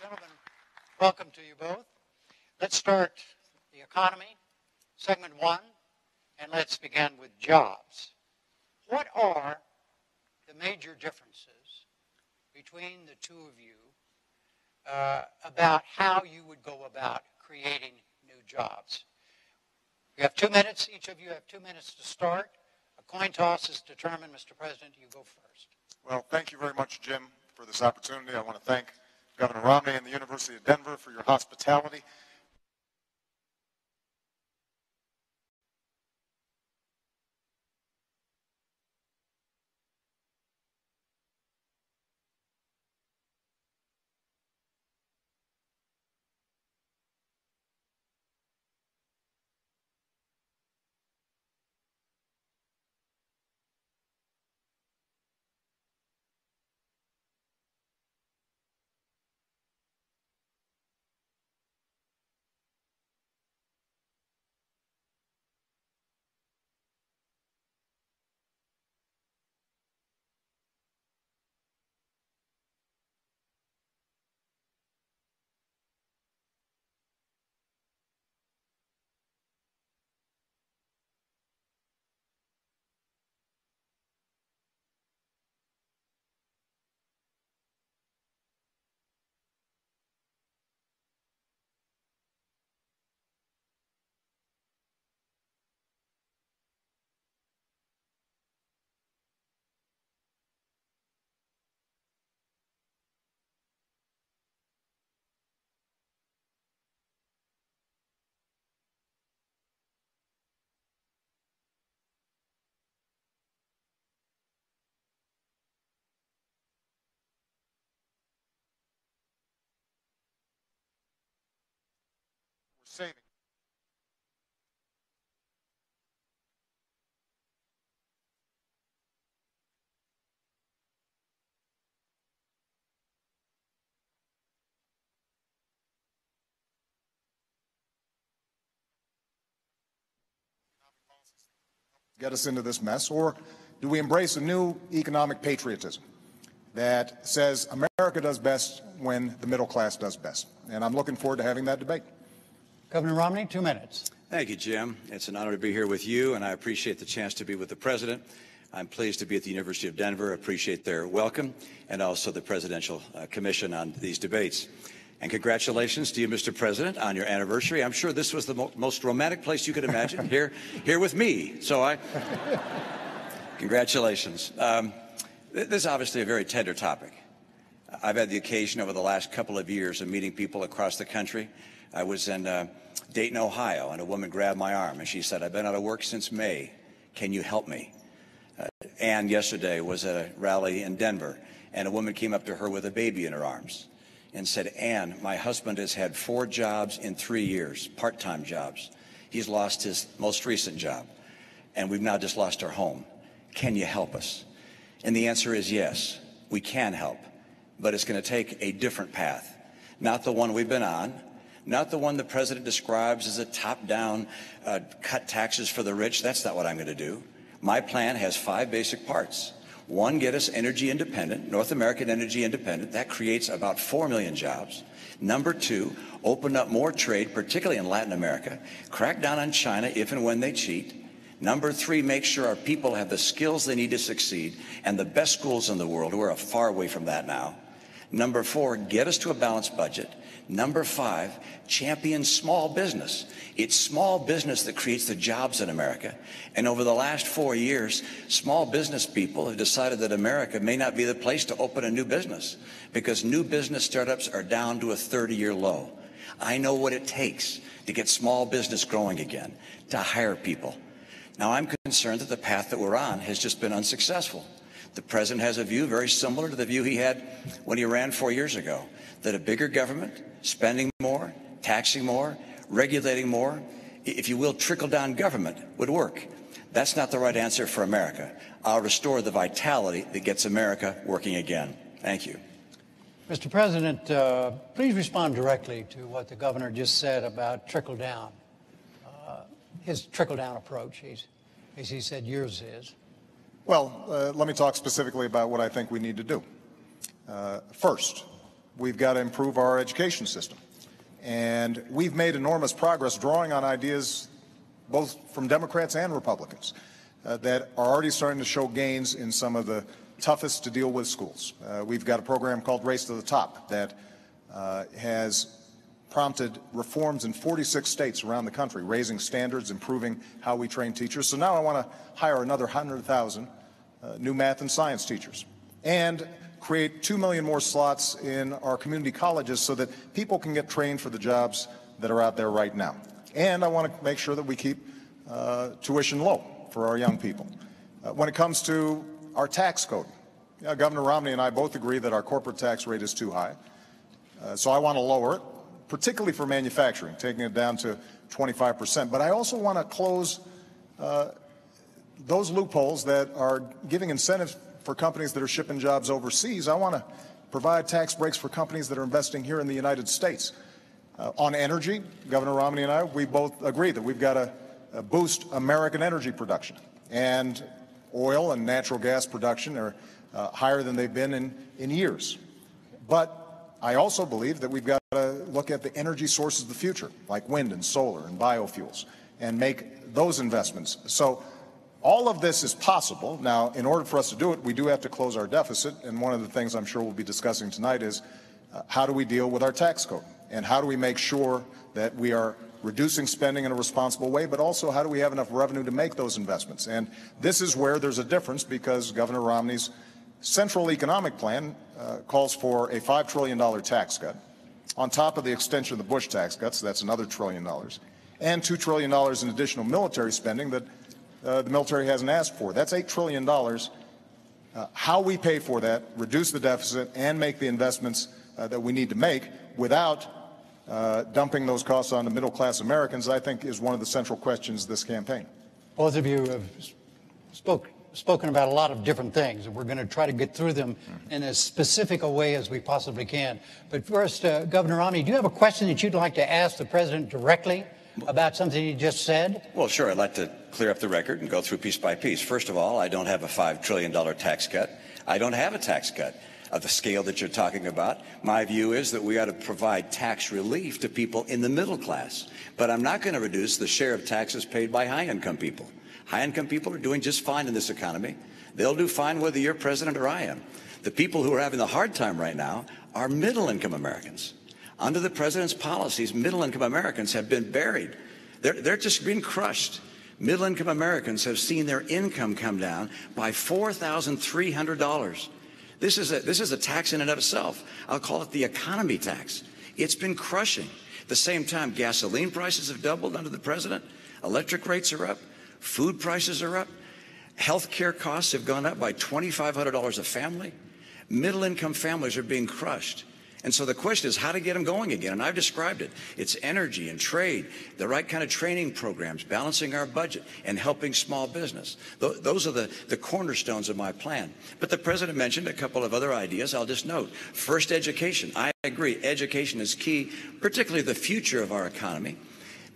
Gentlemen, welcome to you both. Let's start the economy, segment one, and let's begin with jobs. What are the major differences between the two of you about how you would go about creating new jobs? You have 2 minutes. Each of you have 2 minutes to start. A coin toss is determined. Mr. President, you go first. Well, thank you very much, Jim, for this opportunity. I want to thank Governor Romney and the University of Denver for your hospitality. Saving. Get us into this mess, or do we embrace a new economic patriotism that says America does best when the middle class does best? And I'm looking forward to having that debate. Governor Romney, 2 minutes. Thank you, Jim. It's an honor to be here with you, and I appreciate the chance to be with the President. I'm pleased to be at the University of Denver, appreciate their welcome, and also the Presidential Commission on these debates. And congratulations to you, Mr. President, on your anniversary. I'm sure this was the most romantic place you could imagine, here with me. So congratulations. This is obviously a very tender topic. I've had the occasion over the last couple of years of meeting people across the country. I was in Dayton, Ohio, and a woman grabbed my arm, and she said, "I've been out of work since May. Can you help me?" Ann yesterday was at a rally in Denver, and a woman came up to her with a baby in her arms and said, "Ann, my husband has had 4 jobs in 3 years, part-time jobs. He's lost his most recent job, and we've now just lost our home. Can you help us?" And the answer is yes, we can help, but it's going to take a different path, not the one we've been on, not the one the President describes as a top-down cut taxes for the rich. That's not what I'm going to do. My plan has 5 basic parts. 1, get us energy independent, North American energy independent. That creates about 4 million jobs. Number 2, open up more trade, particularly in Latin America. Crack down on China if and when they cheat. Number 3, make sure our people have the skills they need to succeed and the best schools in the world. We're far away from that now. Number 4, get us to a balanced budget. Number 5, champion small business. It's small business that creates the jobs in America. And over the last 4 years, small business people have decided that America may not be the place to open a new business because new business startups are down to a 30-year low. I know what it takes to get small business growing again, to hire people. Now, I'm concerned that the path that we're on has just been unsuccessful. The President has a view very similar to the view he had when he ran 4 years ago, that a bigger government, spending more, taxing more, regulating more, if you will, trickle-down government would work. That's not the right answer for America. I'll restore the vitality that gets America working again. Thank you. Mr. President, please respond directly to what the governor just said about trickle-down, his trickle-down approach, as he said yours is. Well, let me talk specifically about what I think we need to do. First, we've got to improve our education system. And we've made enormous progress drawing on ideas both from Democrats and Republicans that are already starting to show gains in some of the toughest to deal with schools. We've got a program called Race to the Top that has prompted reforms in 46 states around the country, raising standards, improving how we train teachers. So now I want to hire another 100,000 new math and science teachers and create 2 million more slots in our community colleges so that people can get trained for the jobs that are out there right now. And I want to make sure that we keep tuition low for our young people. When it comes to our tax code, Governor Romney and I both agree that our corporate tax rate is too high. So I want to lower it, particularly for manufacturing, taking it down to 25%. But I also want to close those loopholes that are giving incentives for companies that are shipping jobs overseas. I want to provide tax breaks for companies that are investing here in the United States. On energy, Governor Romney and I, we both agree that we've got to boost American energy production. And oil and natural gas production are higher than they've been in years. But I also believe that we've got to look at the energy sources of the future, like wind and solar and biofuels, and make those investments. So all of this is possible. Now, in order for us to do it, we do have to close our deficit. And one of the things I'm sure we'll be discussing tonight is how do we deal with our tax code? And how do we make sure that we are reducing spending in a responsible way, but also how do we have enough revenue to make those investments? And this is where there's a difference, because Governor Romney's central economic plan calls for a $5 trillion tax cut, on top of the extension of the Bush tax cuts, that's another $1 trillion, and $2 trillion in additional military spending that the military hasn't asked for. That's $8 trillion. How we pay for that, reduce the deficit, and make the investments that we need to make without dumping those costs on the middle-class Americans, I think, is one of the central questions of this campaign. Both of you have spoken about a lot of different things, and we're going to try to get through them in as specific a way as we possibly can. But first, Governor Romney, do you have a question that you'd like to ask the president directly about something he just said? Well, sure. I'd like to clear up the record and go through piece by piece. First of all, I don't have a $5 trillion tax cut. I don't have a tax cut of the scale that you're talking about. My view is that we ought to provide tax relief to people in the middle class. But I'm not going to reduce the share of taxes paid by high-income people. High-income people are doing just fine in this economy. They'll do fine whether you're president or I am. The people who are having the hard time right now are middle-income Americans. Under the president's policies, middle-income Americans have been buried. They're just being crushed. Middle-income Americans have seen their income come down by $4,300. This is a tax in and of itself. I'll call it the economy tax. It's been crushing. At the same time, gasoline prices have doubled under the president. Electric rates are up. Food prices are up. Health care costs have gone up by $2,500 a family. Middle-income families are being crushed. And so the question is how to get them going again. And I've described it. It's energy and trade, the right kind of training programs, balancing our budget, and helping small business. Those are the cornerstones of my plan. But the president mentioned a couple of other ideas. I'll just note. First, education. I agree. Education is key, particularly the future of our economy.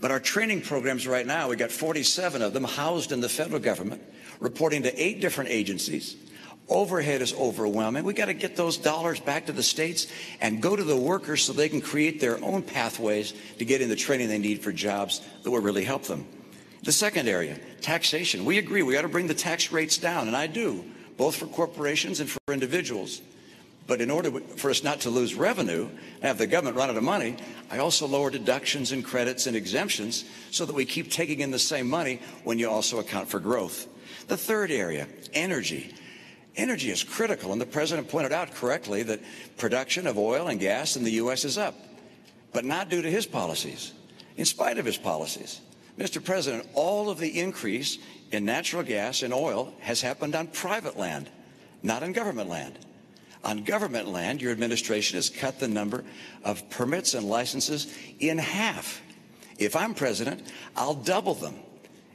But our training programs right now, we got 47 of them housed in the federal government, reporting to 8 different agencies. Overhead is overwhelming. We got to get those dollars back to the states and go to the workers so they can create their own pathways to get in the training they need for jobs that will really help them. The second area, taxation. We agree we got to bring the tax rates down, and I do, both for corporations and for individuals. But in order for us not to lose revenue and have the government run out of money, I also lower deductions and credits and exemptions so that we keep taking in the same money when you also account for growth. The third area, energy. Energy is critical, and the president pointed out correctly that production of oil and gas in the U.S. is up, but not due to his policies, in spite of his policies. Mr. President, all of the increase in natural gas and oil has happened on private land, not on government land. On government land, your administration has cut the number of permits and licenses in half. If I'm president, I'll double them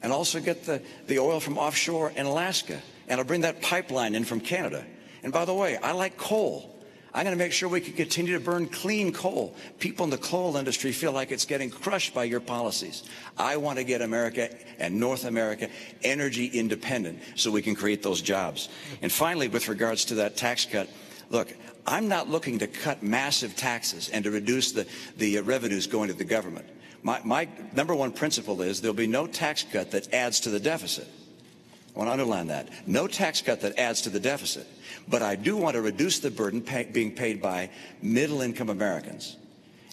and also get the oil from offshore in Alaska. And I'll bring that pipeline in from Canada. And by the way, I like coal. I'm going to make sure we can continue to burn clean coal. People in the coal industry feel like it's getting crushed by your policies. I want to get America and North America energy independent so we can create those jobs. And finally, with regards to that tax cut, Look, I'm not looking to cut massive taxes and to reduce the revenues going to the government. My number one principle is there'll be no tax cut that adds to the deficit. I want to underline that. No tax cut that adds to the deficit. But I do want to reduce the burden being paid by middle-income Americans.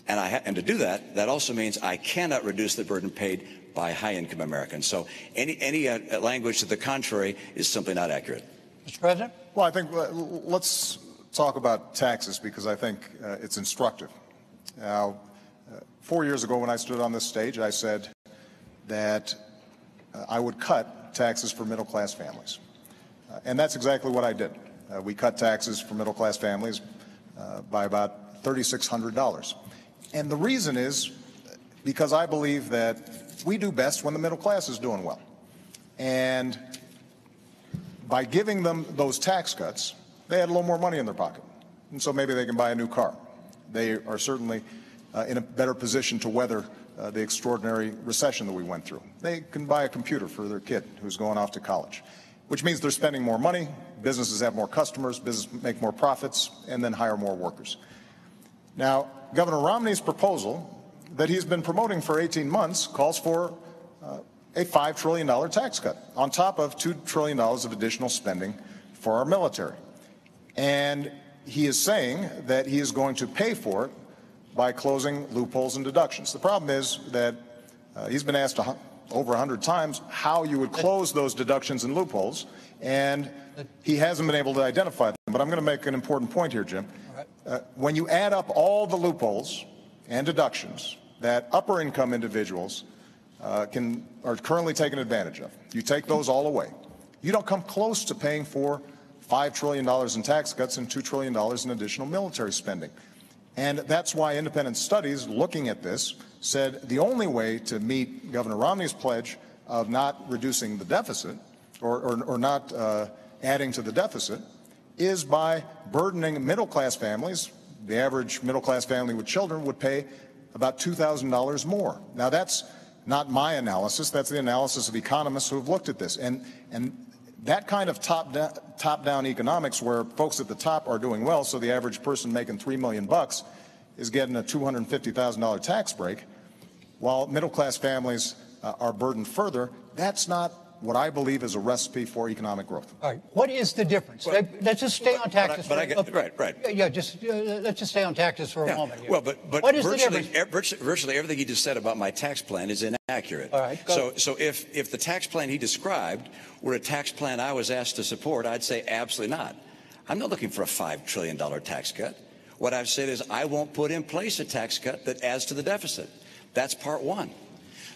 And to do that, that also means I cannot reduce the burden paid by high-income Americans. So any language to the contrary is simply not accurate. Mr. President? Well, I think let's talk about taxes because I think it's instructive. Now, 4 years ago when I stood on this stage, I said that I would cut taxes for middle-class families. And that's exactly what I did. We cut taxes for middle-class families by about $3,600. And the reason is because I believe that we do best when the middle class is doing well. And by giving them those tax cuts, they had a little more money in their pocket. And so maybe they can buy a new car. They are certainly in a better position to weather the extraordinary recession that we went through. They can buy a computer for their kid who's going off to college, which means they're spending more money, businesses have more customers, businesses make more profits, and then hire more workers. Now, Governor Romney's proposal that he's been promoting for 18 months calls for a $5 trillion tax cut on top of $2 trillion of additional spending for our military. And he is saying that he is going to pay for it by closing loopholes and deductions. The problem is that he's been asked over 100 times how you would close those deductions and loopholes, and he hasn't been able to identify them. But I'm going to make an important point here, Jim. When you add up all the loopholes and deductions that upper income individuals are currently taking advantage of, you take those all away, you don't come close to paying for $5 trillion in tax cuts and $2 trillion in additional military spending. And that's why independent studies looking at this said the only way to meet Governor Romney's pledge of not reducing the deficit or not adding to the deficit is by burdening middle-class families. The average middle-class family with children would pay about $2,000 more. Now, that's not my analysis. That's the analysis of economists who have looked at this. And that kind of top-down economics where folks at the top are doing well, so the average person making $3 million is getting a $250,000 tax break, while middle-class families are burdened further, that's not what I believe is a recipe for economic growth. All right. What is the difference? Well, let's just stay on taxes for a moment. Right. Yeah, let's just stay on taxes for a moment here. Well, but what is the difference? Virtually everything he just said about my tax plan is inaccurate. All right. So if the tax plan he described were a tax plan I was asked to support, I'd say absolutely not. I'm not looking for a $5 trillion tax cut. What I've said is I won't put in place a tax cut that adds to the deficit. That's part one.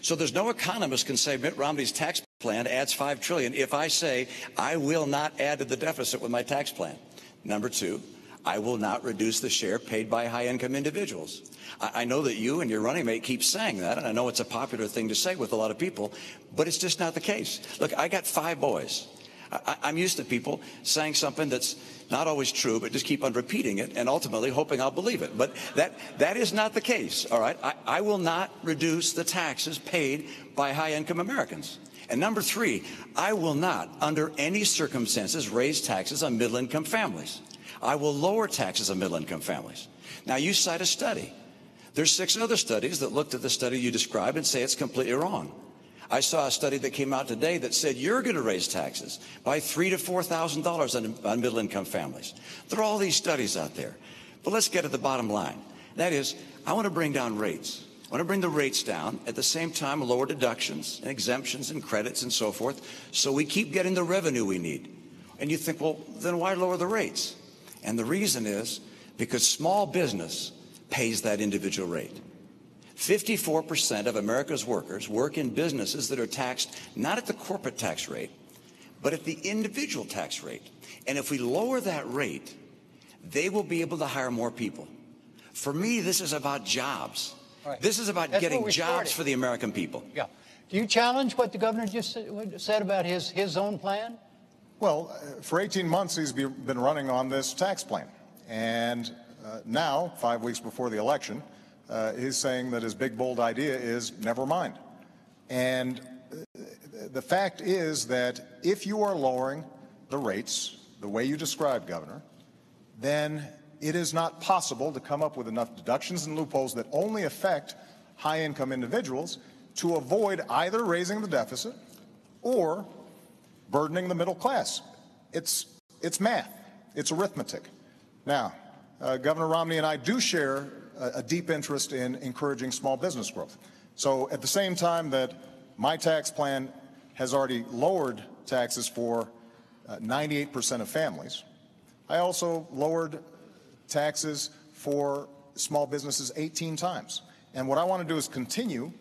So there's no economist can say Mitt Romney's tax plan adds $5 trillion if I say I will not add to the deficit with my tax plan. Number two, I will not reduce the share paid by high-income individuals. I know that you and your running mate keep saying that, and I know it's a popular thing to say with a lot of people, but it's just not the case. Look, I got 5 boys. I'm used to people saying something that's not always true, but just keep on repeating it and ultimately hoping I'll believe it. But that is not the case, all right? I will not reduce the taxes paid by high-income Americans. And number 3, I will not, under any circumstances, raise taxes on middle-income families. I will lower taxes on middle-income families. Now, you cite a study. There's 6 other studies that looked at the study you described and say it's completely wrong. I saw a study that came out today that said you're going to raise taxes by $3,000 to $4,000 on middle-income families. There are all these studies out there. But let's get to the bottom line. That is, I want to bring down rates. I want to bring the rates down, at the same time lower deductions and exemptions and credits and so forth, so we keep getting the revenue we need. And you think, well, then why lower the rates? And the reason is because small business pays that individual rate. 54% of America's workers work in businesses that are taxed not at the corporate tax rate, but at the individual tax rate. And if we lower that rate, they will be able to hire more people. For me, this is about jobs. Right. This is about getting jobs for the American people. Yeah. Do you challenge what the governor just said about his own plan? Well, for 18 months, he's been running on this tax plan. And now, 5 weeks before the election, he's saying that his big, bold idea is never mind. And the fact is that if you are lowering the rates the way you described, Governor, then it is not possible to come up with enough deductions and loopholes that only affect high-income individuals to avoid either raising the deficit or burdening the middle class. It's math. It's arithmetic. Now, Governor Romney and I do share a deep interest in encouraging small business growth. So at the same time that my tax plan has already lowered taxes for 98% of families, I also lowered taxes for small businesses 18 times. And what I want to do is continue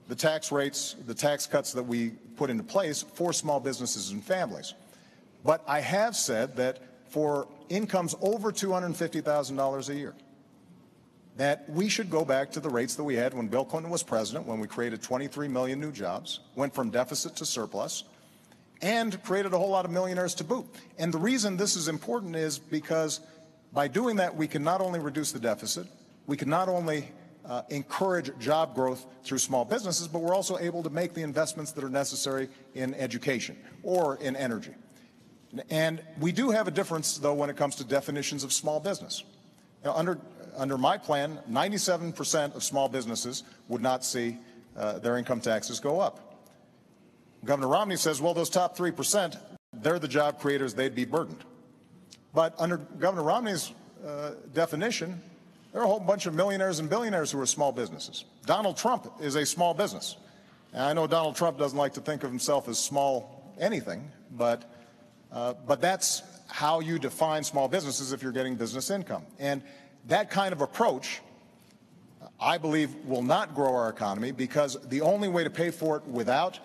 the tax rates, the tax cuts that we put into place for small businesses and families. But I have said that for incomes over $250,000 a year, that we should go back to the rates that we had when Bill Clinton was president, when we created 23 million new jobs, went from deficit to surplus, and created a whole lot of millionaires to boot. And the reason this is important is because by doing that, we can not only reduce the deficit, we can not only encourage job growth through small businesses, but we're also able to make the investments that are necessary in education or in energy. And we do have a difference, though, when it comes to definitions of small business. Now, under my plan, 97% of small businesses would not see their income taxes go up. Governor Romney says, well, those top 3%, they're the job creators, they'd be burdened. But under Governor Romney's definition, there are a whole bunch of millionaires and billionaires who are small businesses. Donald Trump is a small business. And I know Donald Trump doesn't like to think of himself as small anything, but that's how you define small businesses if you're getting business income. And that kind of approach, I believe, will not grow our economy, because the only way to pay for it without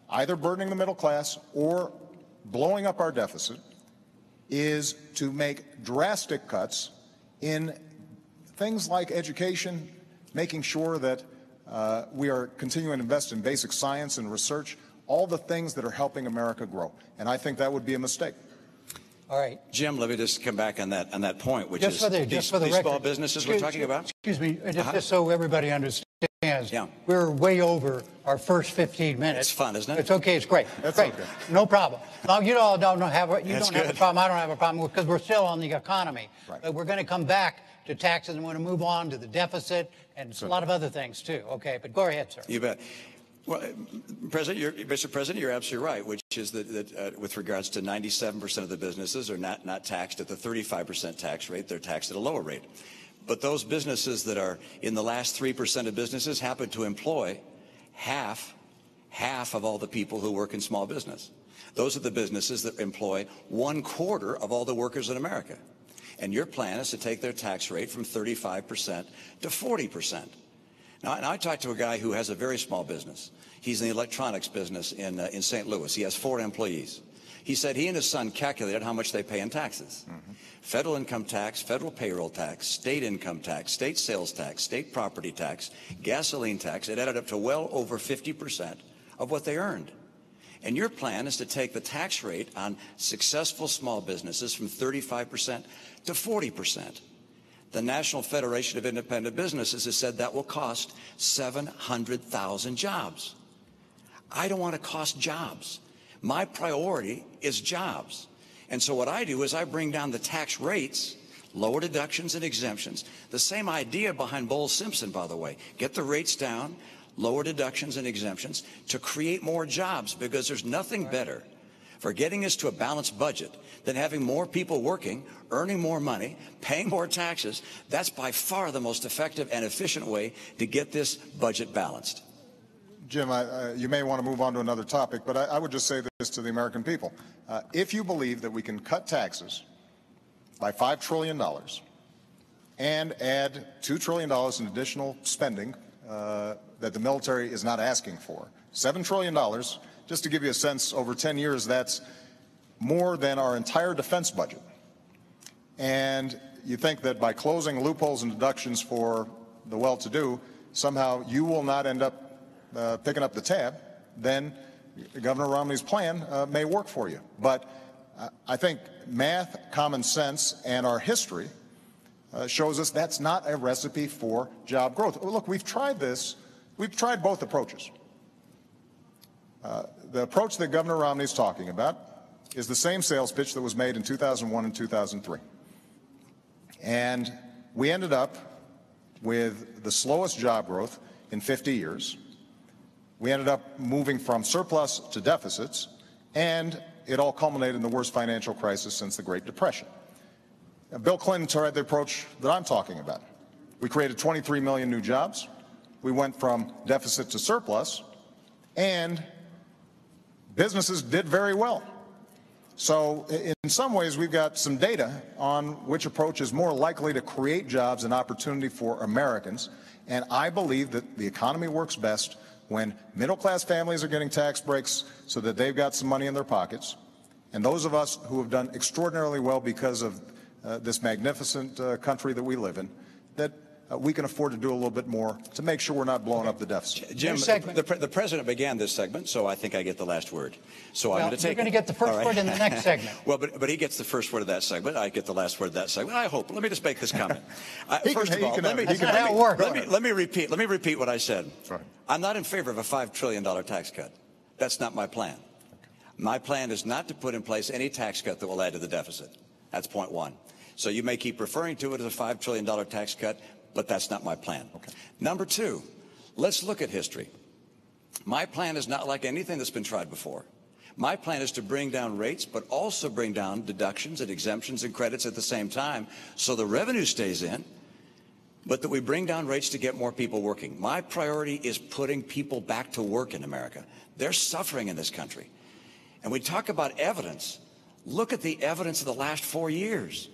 either burdening the middle class or blowing up our deficit is to make drastic cuts in things like education, making sure that we are continuing to invest in basic science and research, all the things that are helping America grow. And I think that would be a mistake. All right. Jim, let me just come back on that point, which just is these small businesses we're talking about. Excuse me, just so everybody understands. Yeah. We're way over our first 15 minutes. It's fun, isn't it? It's okay. It's great. That's great. okay. No problem. Now, you all don't have a problem. I don't have a problem, because we're still on the economy. Right. But we're going to come back to taxes, and we're going to move on to the deficit and a lot of other things too. Okay, but go ahead, sir. You bet. Well, Mr. President, you're absolutely right, which is that with regards to 97% of the businesses are not taxed at the 35% tax rate. They're taxed at a lower rate. But those businesses that are in the last 3% of businesses happen to employ half of all the people who work in small business. Those are the businesses that employ 1/4 of all the workers in America. And your plan is to take their tax rate from 35% to 40%. Now, I talked to a guy who has a very small business. He's in the electronics business in St. Louis. He has 4 employees. He said he and his son calculated how much they pay in taxes. Mm-hmm. Federal income tax, federal payroll tax, state income tax, state sales tax, state property tax, gasoline tax. It added up to well over 50% of what they earned. And your plan is to take the tax rate on successful small businesses from 35% to 40%. The National Federation of Independent Businesses has said that will cost 700,000 jobs. I don't want to cost jobs. My priority is jobs. And so what I do is I bring down the tax rates, lower deductions and exemptions. The same idea behind Bowles-Simpson, by the way. Get the rates down, lower deductions and exemptions to create more jobs, because there's nothing better for getting us to a balanced budget than having more people working, earning more money, paying more taxes. That's by far the most effective and efficient way to get this budget balanced. Jim, you may want to move on to another topic, but I would just say this to the American people. If you believe that we can cut taxes by $5 trillion and add $2 trillion in additional spending that the military is not asking for, $7 trillion, just to give you a sense, over 10 years, that's more than our entire defense budget. And you think that by closing loopholes and deductions for the well-to-do, somehow you will not end up picking up the tab, then Governor Romney's plan may work for you. But I think math, common sense, and our history shows us that's not a recipe for job growth. Look, we've tried this. We've tried both approaches. The approach that Governor Romney is talking about is the same sales pitch that was made in 2001 and 2003. And we ended up with the slowest job growth in 50 years. We ended up moving from surplus to deficits, and it all culminated in the worst financial crisis since the Great Depression. Now, Bill Clinton tried the approach that I'm talking about. We created 23 million new jobs. We went from deficit to surplus, and businesses did very well. So in some ways, we've got some data on which approach is more likely to create jobs and opportunity for Americans. And I believe that the economy works best when middle-class families are getting tax breaks so that they've got some money in their pockets. And those of us who have done extraordinarily well because of this magnificent country that we live in, that we can afford to do a little bit more to make sure we're not blowing up the deficit. Jim, the president began this segment, so I think I get the last word. So I'm going to take You're going to get the first word in the next segment. Well, but he gets the first word of that segment. I get the last word of that segment. I hope. Let me just make this comment. First of all, let me repeat what I said. Sorry. I'm not in favor of a $5 trillion tax cut. That's not my plan. My plan is not to put in place any tax cut that will add to the deficit. That's point one. So you may keep referring to it as a $5 trillion tax cut, but that's not my plan. Okay. Number two, let's look at history. My plan is not like anything that's been tried before. My plan is to bring down rates, but also bring down deductions and exemptions and credits at the same time so the revenue stays in, but that we bring down rates to get more people working. My priority is putting people back to work in America. They're suffering in this country. And we talk about evidence. Look at the evidence of the last 4 years.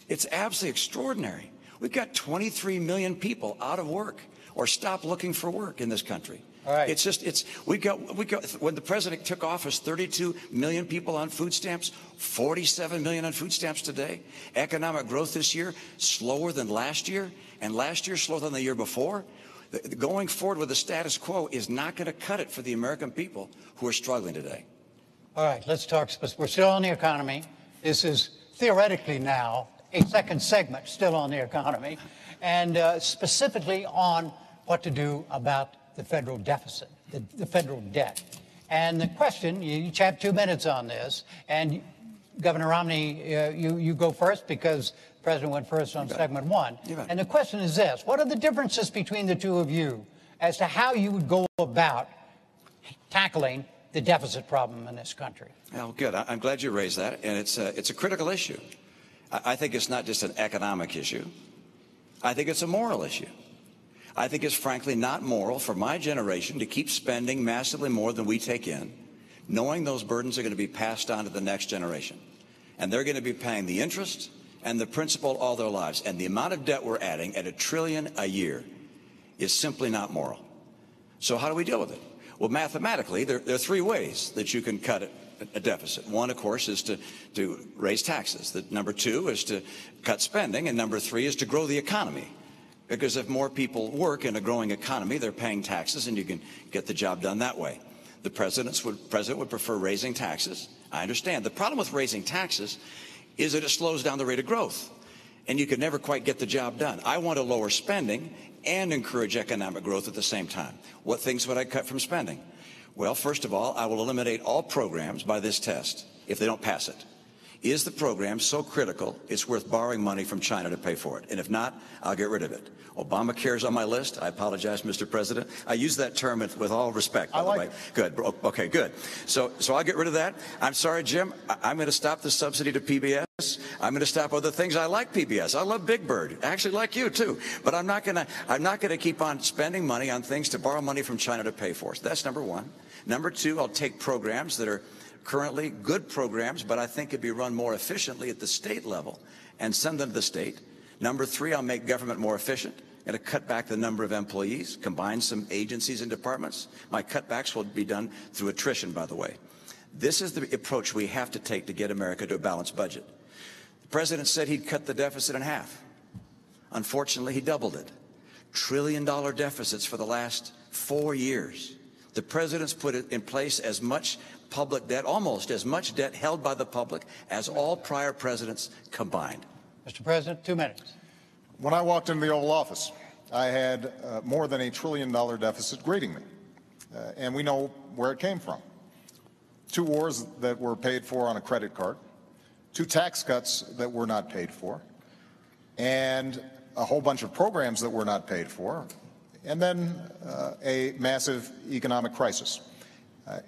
It's absolutely extraordinary. We've got 23 million people out of work or stopped looking for work in this country. All right. We got when the president took office, 32 million people on food stamps, 47 million on food stamps today. Economic growth this year slower than last year, and last year slower than the year before. Going forward with the status quo is not going to cut it for the American people who are struggling today. All right, let's talk. We're still on the economy. This is theoretically now a second segment still on the economy, and specifically on what to do about the federal deficit, the federal debt. And the question, you each have 2 minutes on this, and Governor Romney, you go first because the president went first on segment one. And the question is this: what are the differences between the two of you as to how you would go about tackling the deficit problem in this country? Well, good. I'm glad you raised that, and it's a critical issue. I think it's not just an economic issue. I think it's a moral issue. I think it's frankly not moral for my generation to keep spending massively more than we take in, knowing those burdens are going to be passed on to the next generation. And they're going to be paying the interest and the principal all their lives. And the amount of debt we're adding at $1 trillion a year is simply not moral. So how do we deal with it? Well, mathematically, there are three ways that you can cut a deficit. One, of course, is to raise taxes. Number two is to cut spending. And number three is to grow the economy. Because if more people work in a growing economy, they're paying taxes, and you can get the job done that way. The president would prefer raising taxes. I understand. The problem with raising taxes is that it slows down the rate of growth, and you can never quite get the job done. I want to lower spending and encourage economic growth at the same time. What things would I cut from spending? Well, first of all, I will eliminate all programs by this test if they don't pass it. Is the program so critical it's worth borrowing money from China to pay for it? And if not, I'll get rid of it. Obamacare is on my list. I apologize, Mr. President. I use that term with all respect, by the way. Good. Okay, good. So I'll get rid of that. I'm sorry, Jim. I'm going to stop the subsidy to PBS. I'm going to stop other things. I like PBS. I love Big Bird. I actually like you too. But I'm not going to keep on spending money on things to borrow money from China to pay for. So that's number one. Number two, I'll take programs that are currently good programs, but I think could be run more efficiently at the state level and send them to the state. Number three, I'll make government more efficient and to cut back the number of employees, combine some agencies and departments. My cutbacks will be done through attrition, by the way. This is the approach we have to take to get America to a balanced budget. The president said he'd cut the deficit in half. Unfortunately, he doubled it. $1 trillion deficits for the last 4 years. The president's put in place as much public debt, almost as much debt held by the public as all prior presidents combined. Mr. President, 2 minutes. When I walked into the Oval Office, I had more than $1 trillion deficit greeting me. And we know where it came from. 2 wars that were paid for on a credit card, 2 tax cuts that were not paid for, and a whole bunch of programs that were not paid for, and then a massive economic crisis.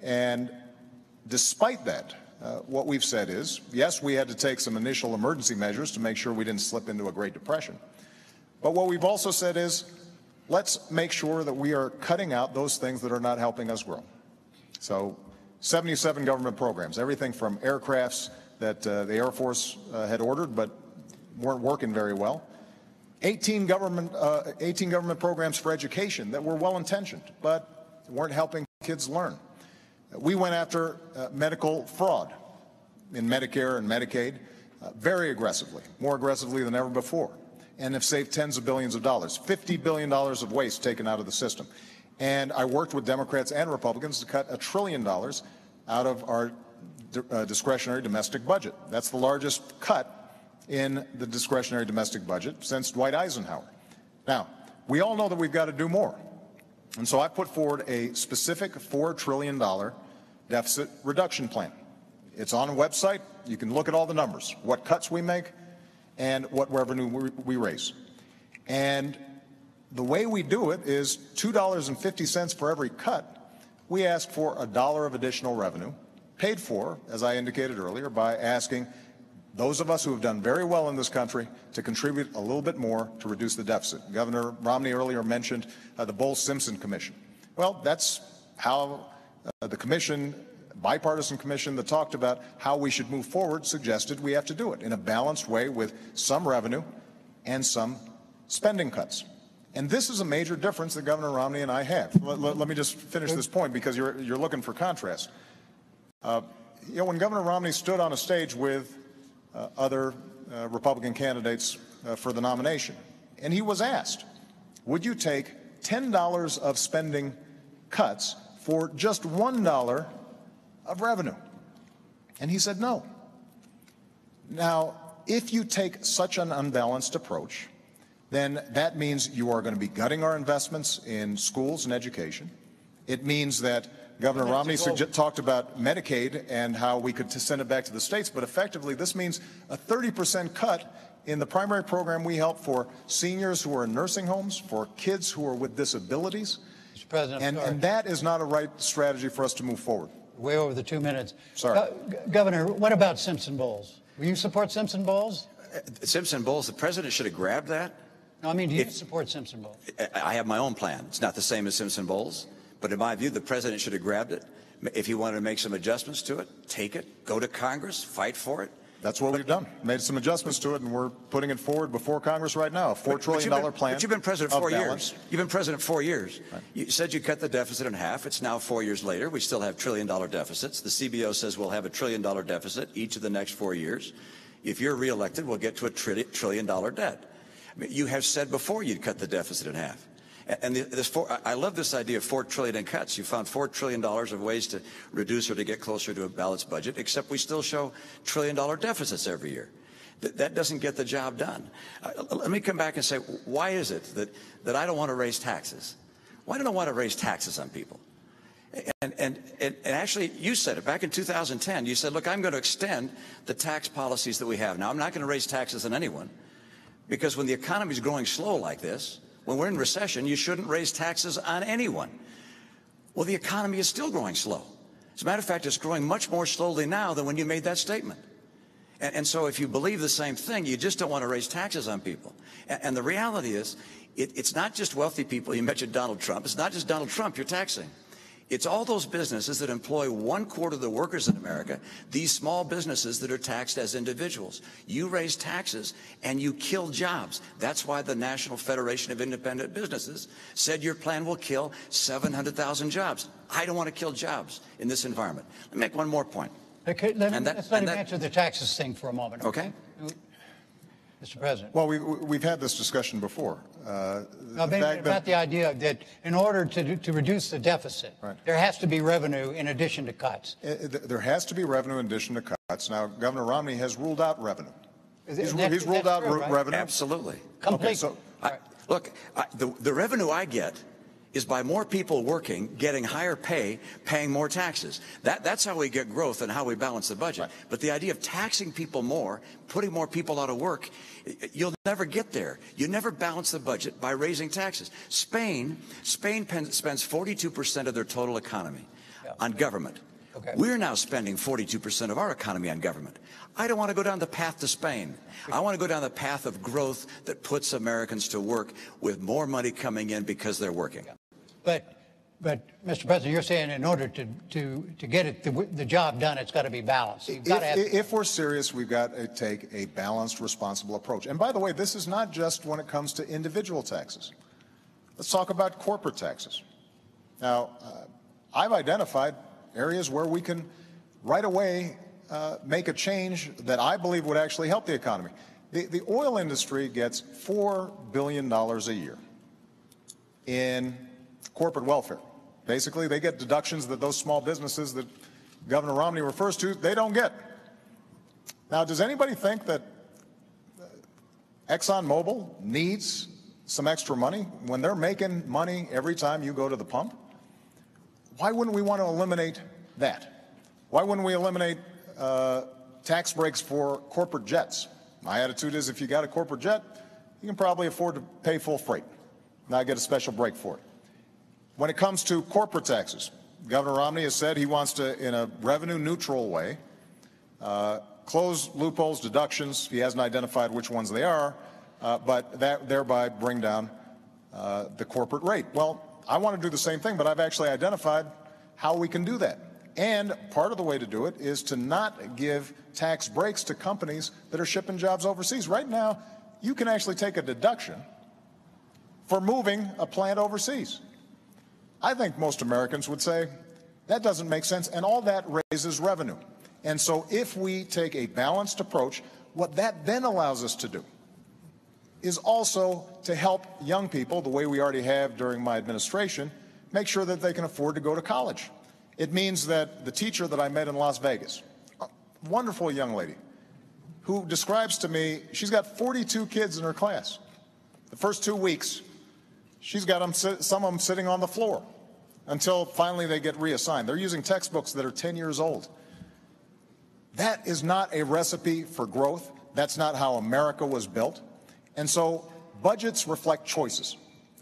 And despite that, what we've said is, yes, we had to take some initial emergency measures to make sure we didn't slip into a Great Depression. But what we've also said is, let's make sure that we are cutting out those things that are not helping us grow. So 77 government programs, everything from aircrafts that the Air Force had ordered but weren't working very well. 18 government programs for education that were well-intentioned but weren't helping kids learn. We went after medical fraud in Medicare and Medicaid very aggressively, more aggressively than ever before, and have saved tens of billions of dollars, $50 billion of waste taken out of the system. And I worked with Democrats and Republicans to cut $1 trillion out of our discretionary domestic budget. That's the largest cut in the discretionary domestic budget since Dwight Eisenhower. Now, we all know that we've got to do more. And so I put forward a specific $4 trillion deficit reduction plan. It's on a website. You can look at all the numbers, what cuts we make and what revenue we raise. And the way we do it is $2.50 for every cut. We ask for $1 of additional revenue, paid for, as I indicated earlier, by asking those of us who have done very well in this country to contribute a little bit more to reduce the deficit. Governor Romney earlier mentioned the Bowles-Simpson Commission. Well, that's how the commission, bipartisan commission that talked about how we should move forward, suggested we have to do it in a balanced way with some revenue and some spending cuts. And this is a major difference that Governor Romney and I have. Let me just finish this point because you're looking for contrast. When Governor Romney stood on a stage with other Republican candidates for the nomination, and he was asked, would you take $10 of spending cuts for just $1 of revenue? And he said no. Now, if you take such an unbalanced approach, then that means you are going to be gutting our investments in schools and education. It means that Governor Romney talked about Medicaid and how we could send it back to the states, but effectively this means a 30% cut in the primary program we help for seniors who are in nursing homes, for kids who are with disabilities. Mr. President, and that is not a right strategy for us to move forward. Way over the 2 minutes. Sorry. Governor, what about Simpson-Bowles? Will you support Simpson-Bowles? Simpson-Bowles, the president should have grabbed that. No, I mean, do you support Simpson-Bowles? I have my own plan. It's not the same as Simpson-Bowles. But in my view, the president should have grabbed it. If he wanted to make some adjustments to it, take it, go to Congress, fight for it. That's what we've done. Made some adjustments to it, and we're putting it forward before Congress right now. A $4 trillion plan. But you've been president 4 years. You've been president 4 years. Right. You said you cut the deficit in half. It's now 4 years later. We still have $1 trillion deficits. The CBO says we'll have $1 trillion deficit each of the next 4 years. If you're reelected, we'll get to $1 trillion debt. I mean, you have said before you'd cut the deficit in half. And I love this idea of $4 trillion in cuts. You found $4 trillion of ways to reduce or to get closer to a balanced budget, except we still show $1 trillion deficits every year. That doesn't get the job done. Let me come back and say, why is it that I don't want to raise taxes? Why don't I want to raise taxes on people? And actually, you said it back in 2010. You said, look, I'm going to extend the tax policies that we have. Now, I'm not going to raise taxes on anyone, because when the economy is growing slow like this, when we're in recession, you shouldn't raise taxes on anyone. Well, the economy is still growing slow. As a matter of fact, it's growing much more slowly now than when you made that statement. And so if you believe the same thing, you just don't want to raise taxes on people. And the reality is, it's not just wealthy people. You mentioned Donald Trump. It's not just Donald Trump you're taxing. It's all those businesses that employ 1/4 of the workers in America, these small businesses that are taxed as individuals. You raise taxes and you kill jobs. That's why the National Federation of Independent Businesses said your plan will kill 700,000 jobs. I don't want to kill jobs in this environment. Let me make one more point. Okay, let's let him answer the taxes thing for a moment. Okay. Mr. President. Well, we've had this discussion before. About the idea that in order to reduce the deficit, right, there has to be revenue in addition to cuts. There has to be revenue in addition to cuts. Now, Governor Romney has ruled out revenue. He's ruled out revenue. Absolutely. Completely. Okay, so, look, the revenue I get is by more people working, getting higher pay, paying more taxes. That's how we get growth and how we balance the budget. Right. But the idea of taxing people more, putting more people out of work, you'll never get there. You never balance the budget by raising taxes. Spain spends 42% of their total economy on government. Okay. We're now spending 42% of our economy on government. I don't want to go down the path to Spain. I want to go down the path of growth that puts Americans to work with more money coming in because they're working. But Mr. President, you're saying in order to get the job done, it's got to be balanced. You've got to have... If we're serious, we've got to take a balanced, responsible approach. And by the way, this is not just when it comes to individual taxes. Let's talk about corporate taxes. Now, I've identified areas where we can right away make a change that I believe would actually help the economy. The oil industry gets $4 billion a year in corporate welfare. Basically, they get deductions that those small businesses that Governor Romney refers to, they don't get. Now, does anybody think that ExxonMobil needs some extra money when they're making money every time you go to the pump? Why wouldn't we want to eliminate that? Why wouldn't we eliminate tax breaks for corporate jets? My attitude is if you got a corporate jet, you can probably afford to pay full freight, not get a special break for it. When it comes to corporate taxes, Governor Romney has said he wants to, in a revenue-neutral way, close loopholes, deductions. He hasn't identified which ones they are, but thereby bring down the corporate rate. Well, I want to do the same thing, but I've actually identified how we can do that. And part of the way to do it is to not give tax breaks to companies that are shipping jobs overseas. Right now, you can actually take a deduction for moving a plant overseas. I think most Americans would say that doesn't make sense, and all that raises revenue. And so if we take a balanced approach, what that then allows us to do is also to help young people, the way we already have during my administration, make sure that they can afford to go to college. It means that the teacher that I met in Las Vegas, a wonderful young lady, who describes to me, she's got 42 kids in her class. The first 2 weeks, she's got some of them sitting on the floor until finally they get reassigned. They're using textbooks that are 10 years old. That is not a recipe for growth. That's not how America was built. And so budgets reflect choices.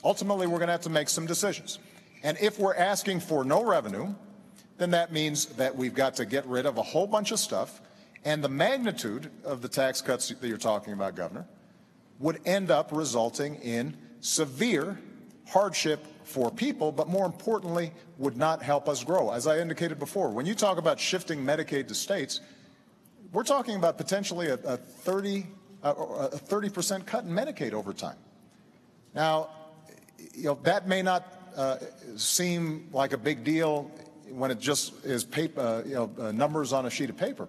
Ultimately, we're going to have to make some decisions. And if we're asking for no revenue, then that means that we've got to get rid of a whole bunch of stuff. And the magnitude of the tax cuts that you're talking about, Governor, would end up resulting in severe hardship for people, but more importantly, would not help us grow. As I indicated before, when you talk about shifting Medicaid to states, we're talking about potentially a 30% cut in Medicaid over time. Now, that may not seem like a big deal when it just is paper, numbers on a sheet of paper.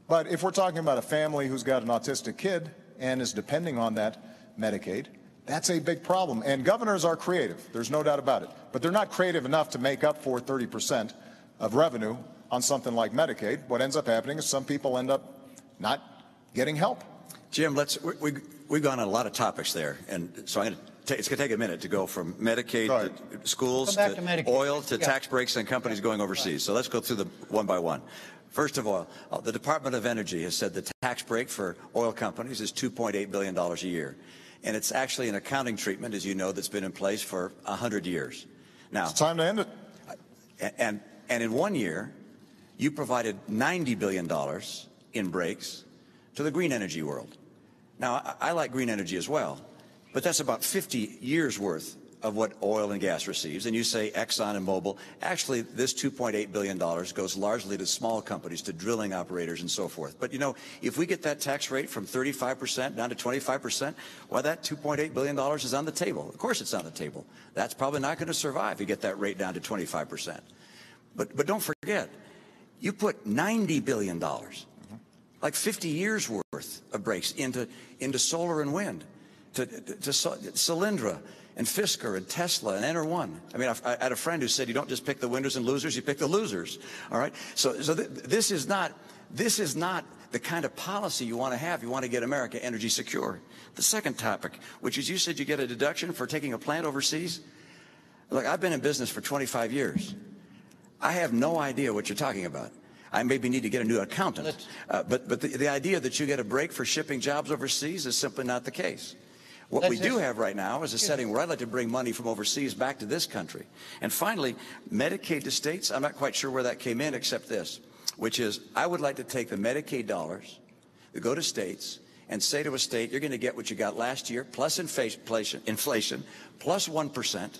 But if we're talking about a family who's got an autistic kid and is depending on that Medicaid, that's a big problem. And governors are creative. There's no doubt about it. But they're not creative enough to make up for 30% of revenue on something like Medicaid. What ends up happening is some people end up not getting help. Jim, we've gone on a lot of topics there, and so it's going to take a minute to go from Medicaid to schools to oil to tax breaks and companies going overseas. So let's go through them one by one. First of all, the Department of Energy has said the tax break for oil companies is $2.8 billion a year. And it's actually an accounting treatment, as you know, that's been in place for 100 years. Now, it's time to end it. And in 1 year, you provided $90 billion in breaks to the green energy world. Now, I like green energy as well, but that's about 50 years worth of what oil and gas receives. And you say Exxon and Mobil. Actually, this $2.8 billion goes largely to small companies, to drilling operators and so forth. But, if we get that tax rate from 35% down to 25%, well, that $2.8 billion is on the table. Of course it's on the table. That's probably not going to survive. You get that rate down to 25%. But don't forget, you put $90 billion, like 50 years worth of breaks into solar and wind, to Solyndra and Fisker and Tesla and Enter1. I mean, I had a friend who said you don't just pick the winners and losers, you pick the losers. All right. So this is not the kind of policy you want to have. You want to get America energy secure. The second topic, which is you said you get a deduction for taking a plant overseas. Look, I've been in business for 25 years. I have no idea what you're talking about. I maybe need to get a new accountant. But the idea that you get a break for shipping jobs overseas is simply not the case. What we do have right now is a setting where I'd like to bring money from overseas back to this country. And finally, Medicaid to states, I'm not quite sure where that came in except this, which is I would like to take the Medicaid dollars that go to states and say to a state, you're going to get what you got last year, plus inflation, plus 1%,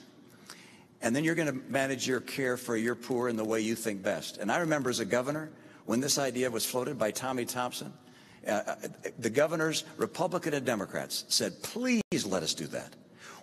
and then you're going to manage your care for your poor in the way you think best. And I remember as a governor, when this idea was floated by Tommy Thompson, the governors, Republican and Democrats, said, please let us do that.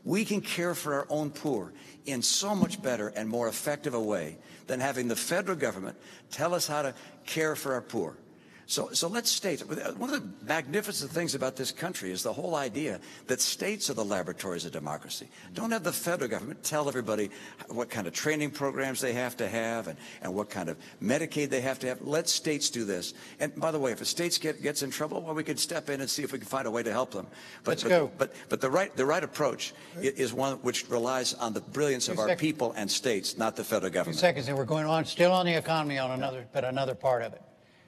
We can care for our own poor in so much better and more effective a way than having the federal government tell us how to care for our poor. So let's state, one of the magnificent things about this country is the whole idea that states are the laboratories of democracy. Don't have the federal government tell everybody what kind of training programs they have to have and what kind of Medicaid they have to have. Let states do this. And by the way, if a state gets in trouble, well, we could step in and see if we can find a way to help them. But the right approach is one which relies on the brilliance of our people and states, not the federal government. 2 seconds, and we're going on, still on the economy on another part of it.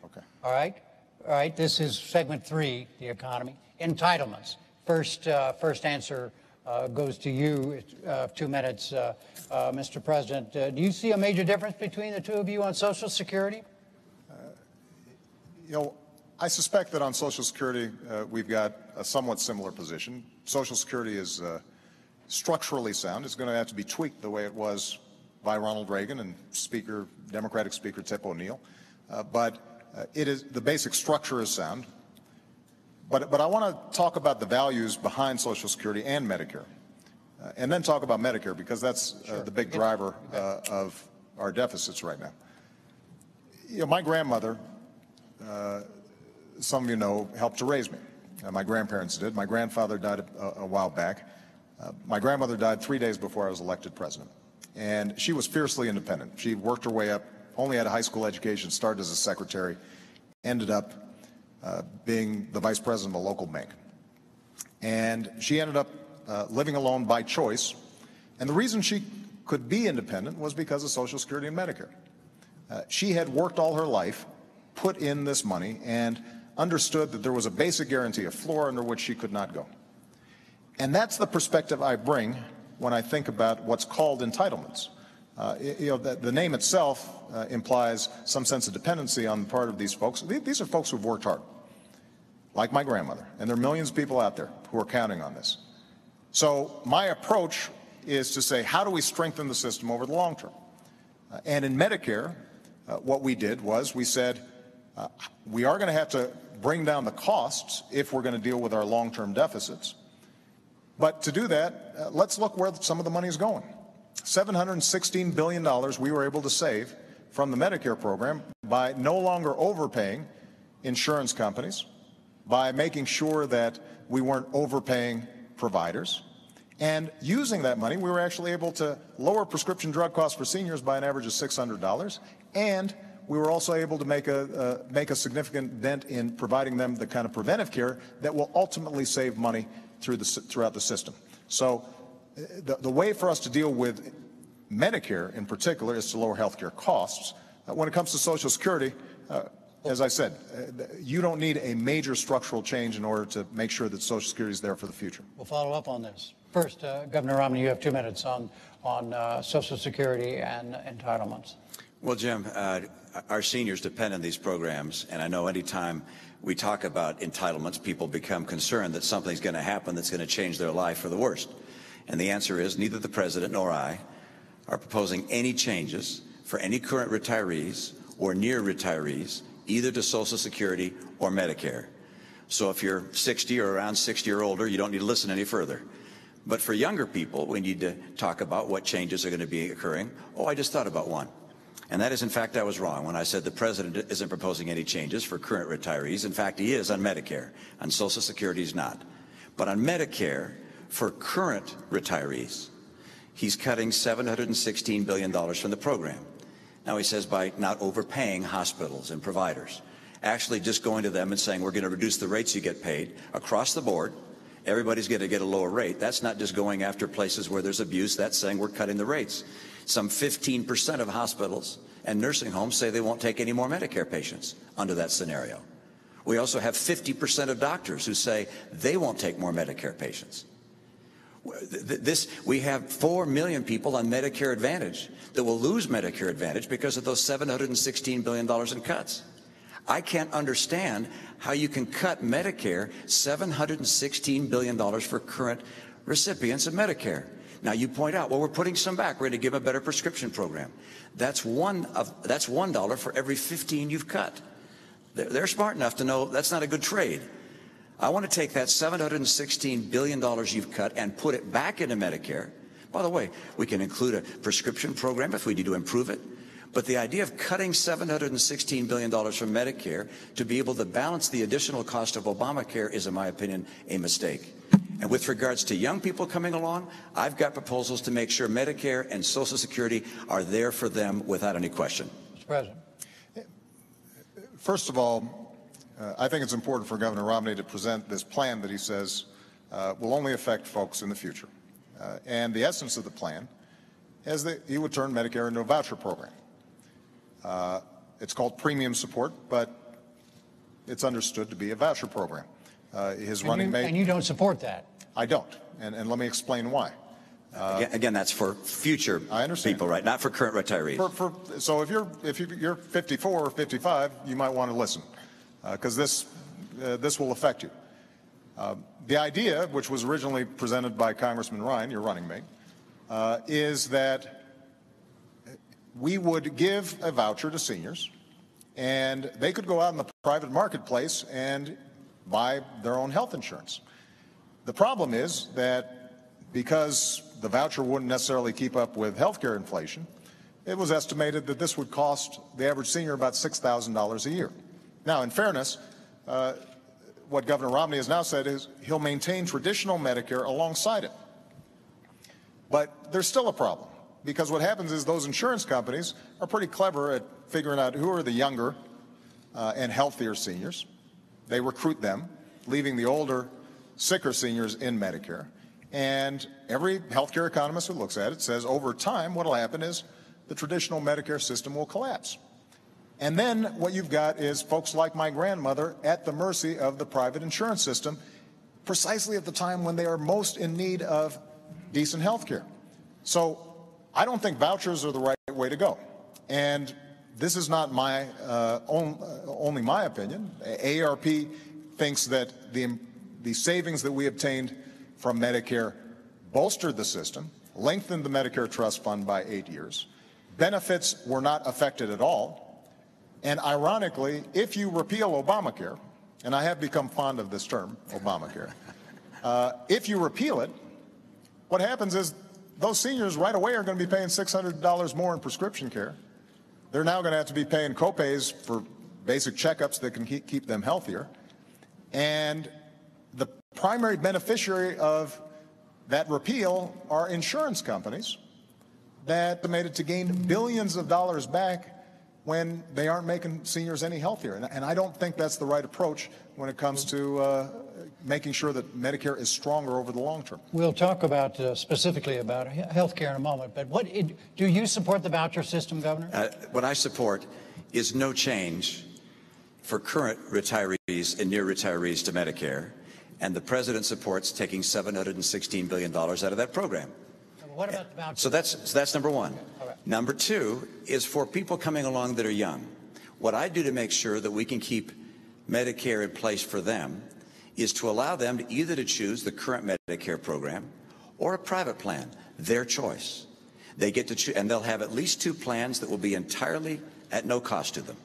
Okay. All right. This is segment 3, the economy. Entitlements. First answer goes to you. 2 minutes, Mr. President. Do you see a major difference between the two of you on Social Security? I suspect that on Social Security we've got a somewhat similar position. Social Security is structurally sound. It's going to have to be tweaked the way it was by Ronald Reagan and Democratic Speaker Tip O'Neill. The basic structure is sound, but I want to talk about the values behind Social Security and Medicare, and then talk about Medicare because that's the big driver of our deficits right now. My grandmother, some of you know, helped to raise me. My grandparents did. My grandfather died a while back. My grandmother died 3 days before I was elected president, and she was fiercely independent. She worked her way up. Only had a high school education, started as a secretary, ended up being the vice president of a local bank. And she ended up living alone by choice. And the reason she could be independent was because of Social Security and Medicare. She had worked all her life, put in this money, and understood that there was a basic guarantee, a floor under which she could not go. And that's the perspective I bring when I think about what's called entitlements. The name itself implies some sense of dependency on the part of these folks. These are folks who've worked hard, like my grandmother, and there are millions of people out there who are counting on this. So my approach is to say, how do we strengthen the system over the long term? And in Medicare, what we did was we said, we are going to have to bring down the costs if we're going to deal with our long-term deficits. But to do that, let's look where some of the money is going. $716 billion we were able to save from the Medicare program by no longer overpaying insurance companies, by making sure that we weren't overpaying providers. And using that money, we were actually able to lower prescription drug costs for seniors by an average of $600. And we were also able to make a significant dent in providing them the kind of preventive care that will ultimately save money throughout the system. So the way for us to deal with Medicare in particular is to lower health care costs. When it comes to Social Security, as I said, you don't need a major structural change in order to make sure that Social Security is there for the future. We'll follow up on this. First, Governor Romney, you have 2 minutes on Social Security and entitlements. Well, Jim, our seniors depend on these programs, and I know anytime we talk about entitlements, people become concerned that something's going to happen that's going to change their life for the worst. And the answer is neither the President nor I are proposing any changes for any current retirees or near retirees, either to Social Security or Medicare. So if you're 60 or around 60 or older, you don't need to listen any further. But for younger people, we need to talk about what changes are going to be occurring. Oh, I just thought about one. And that is, in fact, I was wrong when I said the President isn't proposing any changes for current retirees. In fact, he is on Medicare. On Social Security, he's not. But on Medicare, for current retirees, he's cutting $716 billion from the program. Now, he says by not overpaying hospitals and providers, actually just going to them and saying, we're going to reduce the rates you get paid across the board, everybody's going to get a lower rate. That's not just going after places where there's abuse. That's saying we're cutting the rates. Some 15% of hospitals and nursing homes say they won't take any more Medicare patients under that scenario. We also have 50% of doctors who say they won't take more Medicare patients. We have 4 million people on Medicare Advantage that will lose Medicare Advantage because of those $716 billion in cuts. I can't understand how you can cut Medicare $716 billion for current recipients of Medicare. Now you point out, well, we're putting some back. We're going to give them a better prescription program. That's $1 for every 15 you've cut. They're smart enough to know that's not a good trade. I want to take that $716 billion you've cut and put it back into Medicare. By the way, we can include a prescription program if we need to improve it. But the idea of cutting $716 billion from Medicare to be able to balance the additional cost of Obamacare is, in my opinion, a mistake. And with regards to young people coming along, I've got proposals to make sure Medicare and Social Security are there for them without any question. Mr. President. First of all, I think it's important for Governor Romney to present this plan that he says will only affect folks in the future. And the essence of the plan is that he would turn Medicare into a voucher program. It's called premium support, but it's understood to be a voucher program. His running mate. And you don't support that? I don't, and let me explain why. Again, that's for future people, right? Not for current retirees. So if you're 54 or 55, you might want to listen, because this will affect you. The idea, which was originally presented by Congressman Ryan, your running mate, is that we would give a voucher to seniors, and they could go out in the private marketplace and buy their own health insurance. The problem is that because the voucher wouldn't necessarily keep up with healthcare inflation, it was estimated that this would cost the average senior about $6,000 a year. Now, in fairness, what Governor Romney has now said is he'll maintain traditional Medicare alongside it. But there's still a problem, because what happens is those insurance companies are pretty clever at figuring out who are the younger and healthier seniors. They recruit them, leaving the older, sicker seniors in Medicare. And every healthcare economist who looks at it says over time what will happen is the traditional Medicare system will collapse. And then what you've got is folks like my grandmother at the mercy of the private insurance system, precisely at the time when they are most in need of decent health care. So I don't think vouchers are the right way to go. And this is not my only my opinion. AARP thinks that the savings that we obtained from Medicare bolstered the system, lengthened the Medicare Trust Fund by 8 years. Benefits were not affected at all. And ironically, if you repeal Obamacare, and I have become fond of this term, Obamacare, if you repeal it, what happens is those seniors right away are going to be paying $600 more in prescription care. They're now going to have to be paying copays for basic checkups that can keep them healthier. And the primary beneficiary of that repeal are insurance companies that are estimated to gain billions of dollars back when they aren't making seniors any healthier. And I don't think that's the right approach when it comes to making sure that Medicare is stronger over the long term. We'll talk about specifically about health care in a moment, but do you support the voucher system, Governor? What I support is no change for current retirees and near retirees to Medicare, and the President supports taking $716 billion out of that program. What about the voucher? So that's number one. All right. Number two is for people coming along that are young. What I do to make sure that we can keep Medicare in place for them is to allow them to either to choose the current Medicare program or a private plan, their choice. They get to choose, and they'll have at least two plans that will be entirely at no cost to them.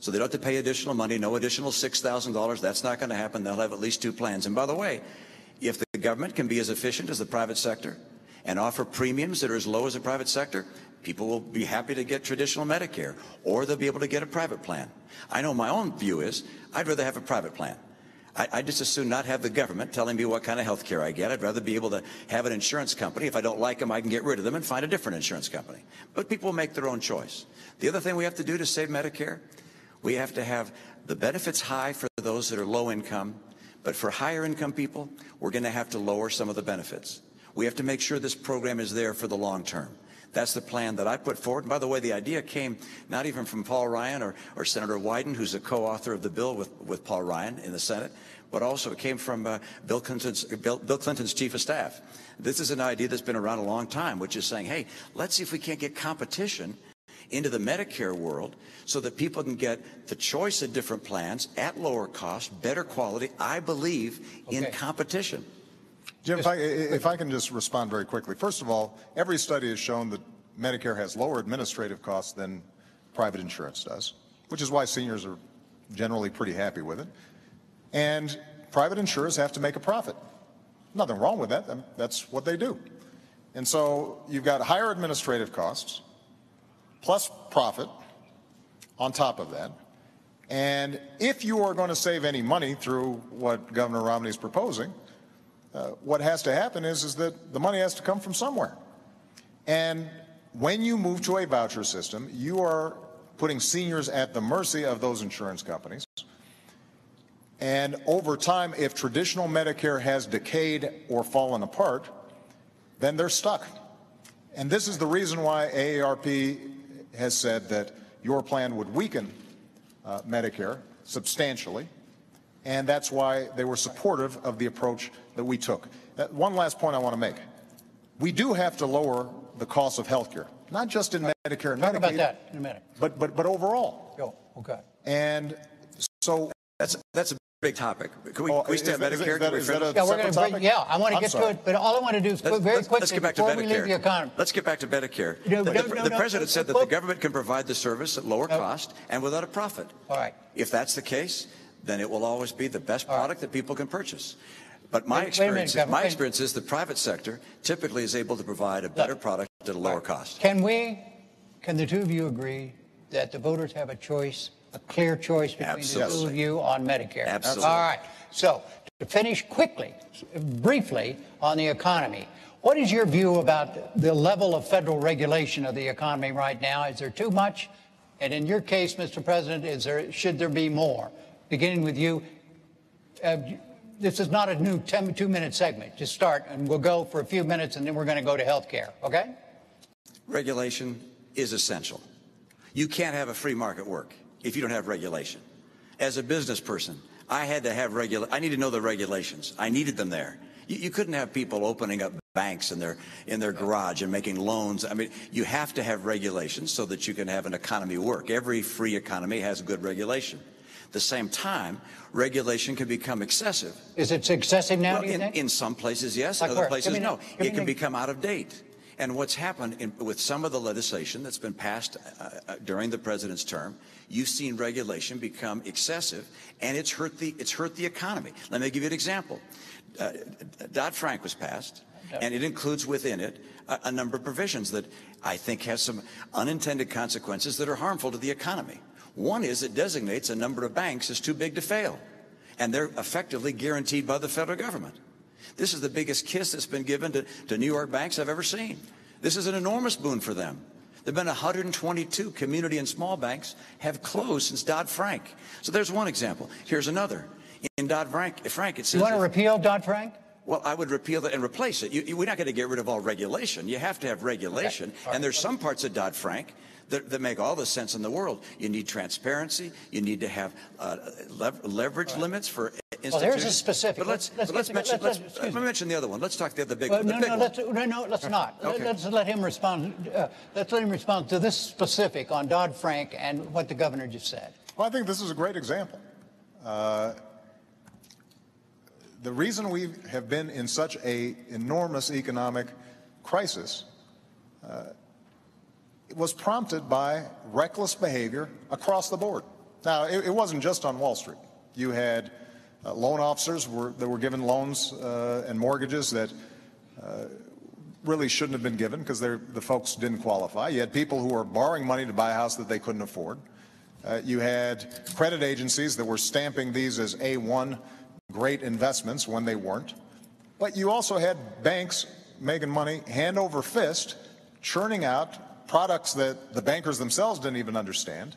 So they don't have to pay additional money, no additional $6,000. That's not going to happen. They'll have at least two plans. And by the way, if the government can be as efficient as the private sector and offer premiums that are as low as the private sector, people will be happy to get traditional Medicare, or they'll be able to get a private plan. I know my own view is I'd rather have a private plan. I'd just as soon not have the government telling me what kind of health care I get. I'd rather be able to have an insurance company. If I don't like them, I can get rid of them and find a different insurance company. But people will make their own choice. The other thing we have to do to save Medicare, we have to have the benefits high for those that are low income, But for higher income people, we're going to have to lower some of the benefits. We have to make sure this program is there for the long term. That's the plan that I put forward. And by the way, the idea came not even from Paul Ryan or Senator Wyden, who's a co-author of the bill with Paul Ryan in the Senate, but also it came from Bill Clinton's chief of staff. This is an idea that's been around a long time, which is saying, hey, let's see if we can't get competition into the Medicare world so that people can get the choice of different plans at lower cost, better quality, I believe, in competition. Jim, if I can just respond very quickly. First of all, every study has shown that Medicare has lower administrative costs than private insurance does, which is why seniors are generally pretty happy with it. And private insurers have to make a profit. Nothing wrong with that. That's what they do. And so you've got higher administrative costs plus profit on top of that. And if you are going to save any money through what Governor Romney is proposing, what has to happen is that the money has to come from somewhere. And when you move to a voucher system, you are putting seniors at the mercy of those insurance companies. And over time, if traditional Medicare has decayed or fallen apart, then they're stuck. And this is the reason why AARP has said that your plan would weaken Medicare substantially. And that's why they were supportive of the approach that we took. One last point I want to make. We do have to lower the cost of health care, not just in Medicare and Medicaid. Talk about that in a minute. But overall. Oh, okay. And so that's a big topic. Can we stay on Medicare? Yeah, we're going to break. Yeah, I want to get to it, but all I want to do is very quickly let's get back before to we leave the economy. Let's get back to Medicare. The president said that the government can provide the service at lower cost and without a profit. All right. If that's the case, then it will always be the best product that people can purchase. But my experience is the private sector typically is able to provide a better product at a lower cost. Can the two of you agree that the voters have a choice, a clear choice between the two of you on Medicare? Absolutely. All right. So to finish quickly, briefly on the economy, what is your view about the level of federal regulation of the economy right now? Is there too much? And in your case, Mr. President, should there be more? Beginning with you. This is not a new 2-minute segment. Just start, and we'll go for a few minutes, and then we're going to go to health care, okay? Regulation is essential. You can't have a free market work if you don't have regulation. As a business person, I had to have I need to know the regulations. I needed them there. You couldn't have people opening up banks in their garage and making loans. I mean, you have to have regulations so that you can have an economy work. Every free economy has good regulation. At the same time, regulation can become excessive. Is it excessive now, well, do you think? In some places, yes. Like in other places, no. It can me. become out of date. And what's happened with some of the legislation that's been passed during the president's term, you've seen regulation become excessive, and it's hurt the economy. Let me give you an example. Dodd-Frank was passed, and it includes within it a number of provisions that I think have some unintended consequences that are harmful to the economy. One is it designates a number of banks as too big to fail, and they're effectively guaranteed by the federal government. This is the biggest kiss that's been given to New York banks I've ever seen. This is an enormous boon for them. There have been 122 community and small banks have closed since Dodd-Frank. So there's one example. Here's another. In Dodd-Frank, it says... You want to repeal Dodd-Frank? Well, I would repeal that and replace it. We're not going to get rid of all regulation. You have to have regulation. Okay. And there's some parts of Dodd-Frank that make all the sense in the world. You need transparency. You need to have leverage limits for institutions. Well, here's a specific. But let's mention the other one. Let's talk the other big one. No, let's not. Okay. Let's let him respond. Let's let him respond to this specific on Dodd-Frank and what the governor just said. Well, I think this is a great example. The reason we have been in such an enormous economic crisis it was prompted by reckless behavior across the board. Now, it wasn't just on Wall Street. You had loan officers that were given loans and mortgages that really shouldn't have been given because the folks didn't qualify. You had people who were borrowing money to buy a house that they couldn't afford. You had credit agencies that were stamping these as A1 great investments when they weren't. But you also had banks making money hand over fist, churning out products that the bankers themselves didn't even understand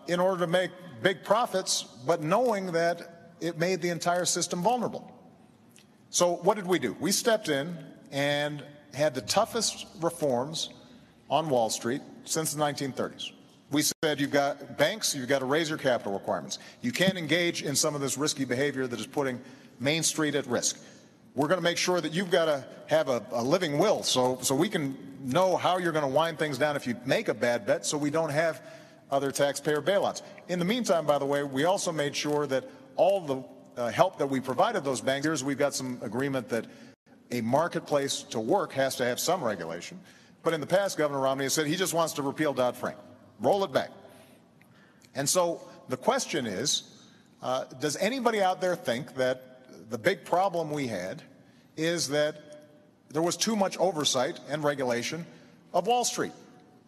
in order to make big profits, but knowing that it made the entire system vulnerable. So what did we do? We stepped in and had the toughest reforms on Wall Street since the 1930s. We said, you've got banks, you've got to raise your capital requirements. You can't engage in some of this risky behavior that is putting Main Street at risk. We're going to make sure that you've got to have a living will so we can know how you're going to wind things down if you make a bad bet, so we don't have other taxpayer bailouts. In the meantime, by the way, we also made sure that all the help that we provided those banks, we've got some agreement that a marketplace to work has to have some regulation. But in the past, Governor Romney has said he just wants to repeal Dodd-Frank. Roll it back. And so the question is, does anybody out there think that the big problem we had is that there was too much oversight and regulation of Wall Street?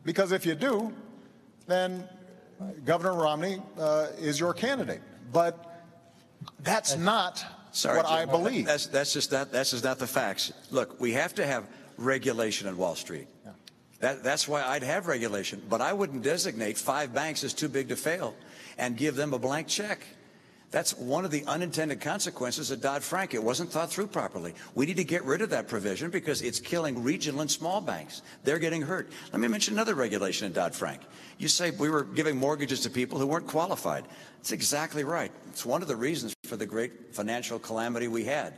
Because if you do, then Governor Romney is your candidate. But that's not what I believe. That's just not the facts. Look, we have to have regulation on Wall Street. That's why I'd have regulation, but I wouldn't designate 5 banks as too big to fail and give them a blank check. That's one of the unintended consequences of Dodd-Frank. It wasn't thought through properly. We need to get rid of that provision because it's killing regional and small banks. They're getting hurt. Let me mention another regulation in Dodd-Frank. You say we were giving mortgages to people who weren't qualified. That's exactly right. It's one of the reasons for the great financial calamity we had.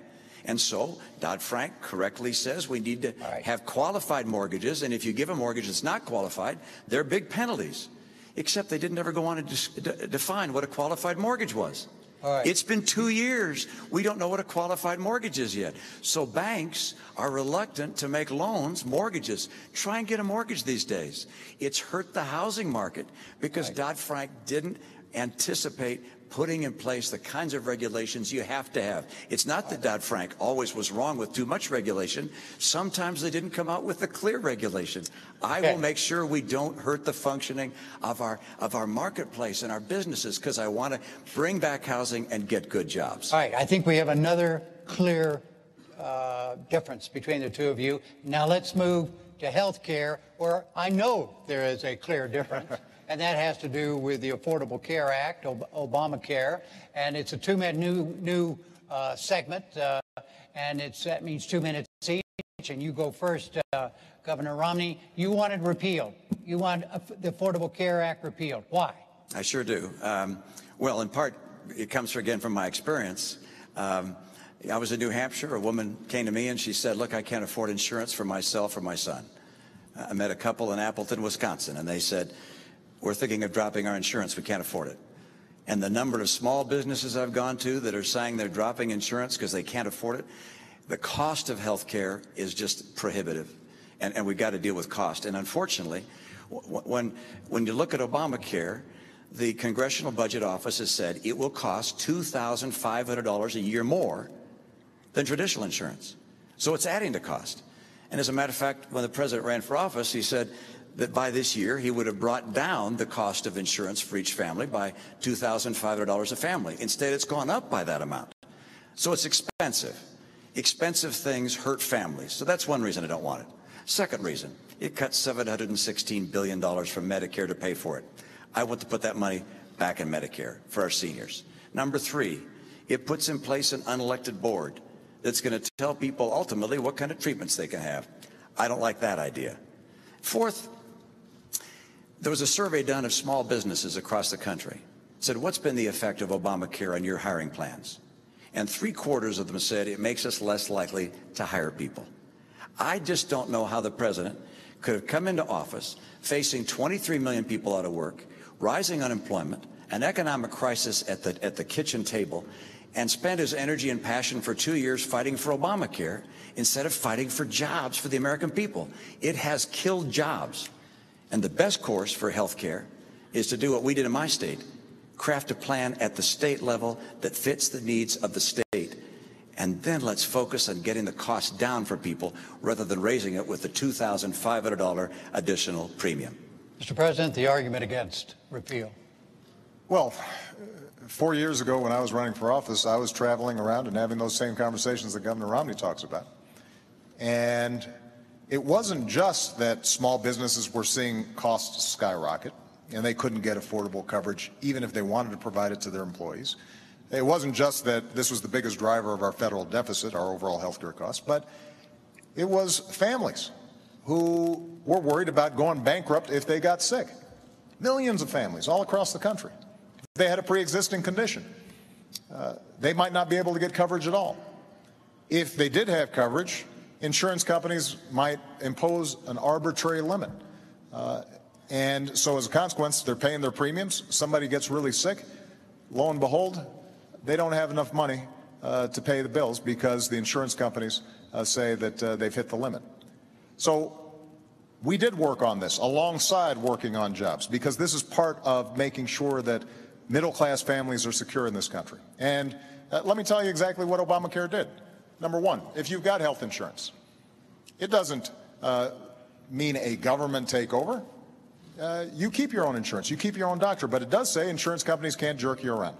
And so Dodd-Frank correctly says we need to have qualified mortgages, and if you give a mortgage that's not qualified, there are big penalties, except they didn't ever go on to define what a qualified mortgage was. It's been 2 years. We don't know what a qualified mortgage is yet. So banks are reluctant to make loans, mortgages. Try and get a mortgage these days. It's hurt the housing market because Dodd-Frank didn't anticipate putting in place the kinds of regulations you have to have. It's not that Dodd-Frank always was wrong with too much regulation. Sometimes they didn't come out with the clear regulation. I will make sure we don't hurt the functioning of our marketplace and our businesses because I want to bring back housing and get good jobs. All right, I think we have another clear difference between the two of you. Now let's move to health care, where I know there is a clear difference. And that has to do with the Affordable Care Act, Obamacare, and it's a 2-minute new segment, and that means 2 minutes each. And you go first, Governor Romney. You want it repealed. You want the Affordable Care Act repealed. Why? I sure do. Well, in part, it comes again from my experience. I was in New Hampshire. A woman came to me and she said, "Look, I can't afford insurance for myself or my son." I met a couple in Appleton, Wisconsin, and they said, "We're thinking of dropping our insurance. We can't afford it." And the number of small businesses I've gone to that are saying they're dropping insurance because they can't afford it, the cost of health care is just prohibitive. And we've got to deal with cost. And unfortunately, when you look at Obamacare, the Congressional Budget Office has said it will cost $2,500 a year more than traditional insurance. So it's adding to cost. And as a matter of fact, when the president ran for office, he said that by this year he would have brought down the cost of insurance for each family by $2,500 a family. Instead, it's gone up by that amount. So it's expensive. Expensive things hurt families. So that's one reason I don't want it. Second reason, it cuts $716 billion from Medicare to pay for it. I want to put that money back in Medicare for our seniors. Number 3, it puts in place an unelected board that's going to tell people ultimately what kind of treatments they can have. I don't like that idea. Fourth, there was a survey done of small businesses across the country. It said, what's been the effect of Obamacare on your hiring plans? And 3/4 of them said it makes us less likely to hire people. I just don't know how the president could have come into office facing 23 million people out of work, rising unemployment, an economic crisis at the kitchen table, and spent his energy and passion for 2 years fighting for Obamacare instead of fighting for jobs for the American people. It has killed jobs. And the best course for health care is to do what we did in my state, craft a plan at the state level that fits the needs of the state. And then let's focus on getting the cost down for people rather than raising it with the $2,500 additional premium. Mr. President, the argument against repeal. Well, 4 years ago when I was running for office, I was traveling around and having those same conversations that Governor Romney talks about. And it wasn't just that small businesses were seeing costs skyrocket and they couldn't get affordable coverage even if they wanted to provide it to their employees. It wasn't just that this was the biggest driver of our federal deficit, our overall health care costs, but it was families who were worried about going bankrupt if they got sick. Millions of families all across the country. If they had a pre-existing condition, they might not be able to get coverage at all. If they did have coverage, insurance companies might impose an arbitrary limit. And so as a consequence, they're paying their premiums. Somebody gets really sick. Lo and behold, they don't have enough money to pay the bills because the insurance companies say that they've hit the limit. So we did work on this alongside working on jobs, because this is part of making sure that middle-class families are secure in this country. And let me tell you exactly what Obamacare did. Number one, if you've got health insurance, it doesn't mean a government takeover. You keep your own insurance, you keep your own doctor, but it does say insurance companies can't jerk you around.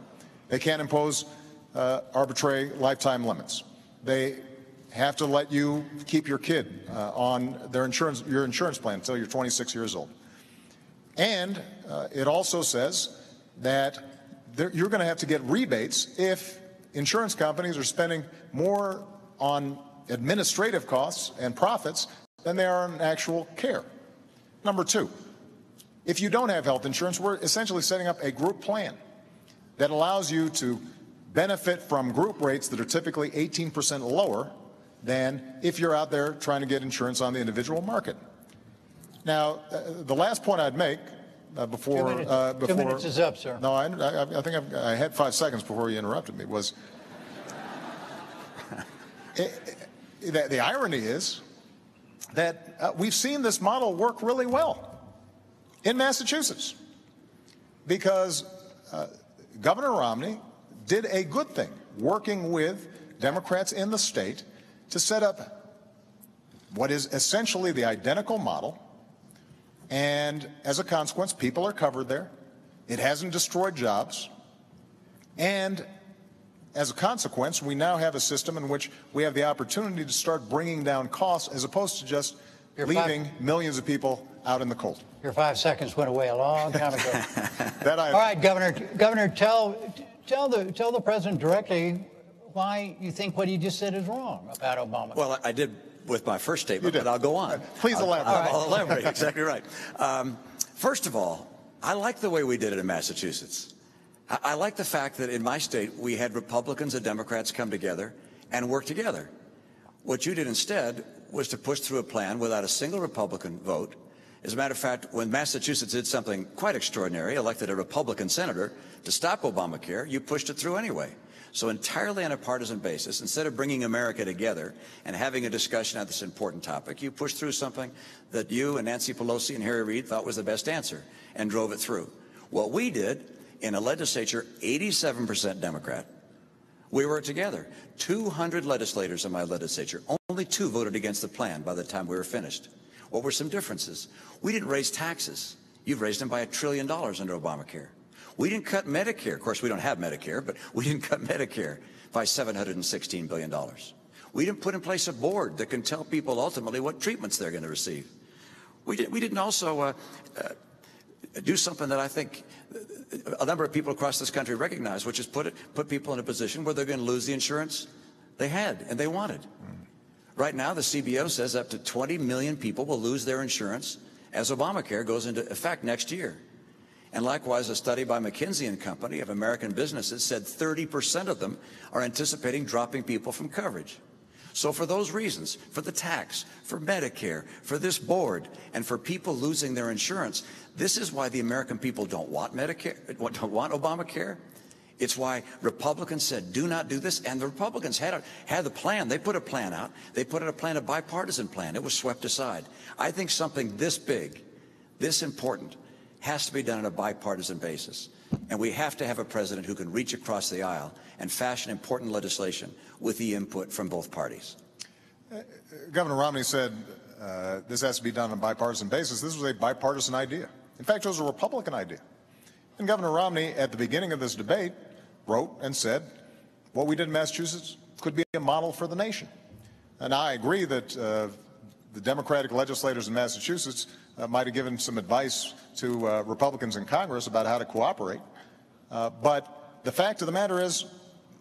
They can't impose arbitrary lifetime limits. They have to let you keep your kid on your insurance plan until you're 26 years old. And it also says that you're going to have to get rebates if insurance companies are spending more on administrative costs and profits than they are on actual care. Number two, if you don't have health insurance, we're essentially setting up a group plan that allows you to benefit from group rates that are typically 18% lower than if you're out there trying to get insurance on the individual market. Now, the last point I'd make before 2 minutes is up, sir. No, I think I had 5 seconds before you interrupted me. Was the irony is that we've seen this model work really well in Massachusetts, because Governor Romney did a good thing working with Democrats in the state to set up what is essentially the identical model, and as a consequence, people are covered there. It hasn't destroyed jobs, and as a consequence, we now have a system in which we have the opportunity to start bringing down costs as opposed to just leaving millions of people out in the cold. Your 5 seconds went away a long time ago. All right, Governor, tell the president directly why you think what he just said is wrong about Obama. Well, I did with my first statement, but I'll go on. Please elaborate. I'll elaborate. Exactly right. First of all, I like the way we did it in Massachusetts. I like the fact that in my state we had Republicans and Democrats come together and work together. What you did instead was to push through a plan without a single Republican vote. As a matter of fact, when Massachusetts did something quite extraordinary, elected a Republican senator to stop Obamacare, you pushed it through anyway. So entirely on a partisan basis, instead of bringing America together and having a discussion on this important topic, you pushed through something that you and Nancy Pelosi and Harry Reid thought was the best answer and drove it through. What we did in a legislature, 87% Democrat, we worked together. 200 legislators in my legislature, only 2 voted against the plan by the time we were finished. What were some differences? We didn't raise taxes. You've raised them by $1 trillion under Obamacare. We didn't cut Medicare. Of course, we don't have Medicare, but we didn't cut Medicare by $716 billion. We didn't put in place a board that can tell people ultimately what treatments they're going to receive. We didn't also do something that I think a number of people across this country recognize, which is put people in a position where they're going to lose the insurance they had and they wanted. Right now, the CBO says up to 20 million people will lose their insurance as Obamacare goes into effect next year. And likewise, a study by McKinsey and Company of American businesses said 30% of them are anticipating dropping people from coverage. So for those reasons, for the tax, for Medicare, for this board, and for people losing their insurance, this is why the American people don't want Medicare, don't want Obamacare. It's why Republicans said, do not do this. And the Republicans had the plan. They put a plan out. They put out a plan, a bipartisan plan. It was swept aside. I think something this big, this important, has to be done on a bipartisan basis. And we have to have a president who can reach across the aisle and fashion important legislation with the input from both parties. Governor Romney said this has to be done on a bipartisan basis. This was a bipartisan idea. In fact, it was a Republican idea. And Governor Romney, at the beginning of this debate, wrote and said, what we did in Massachusetts could be a model for the nation. And I agree that the Democratic legislators in Massachusetts might have given some advice to Republicans in Congress about how to cooperate. But the fact of the matter is,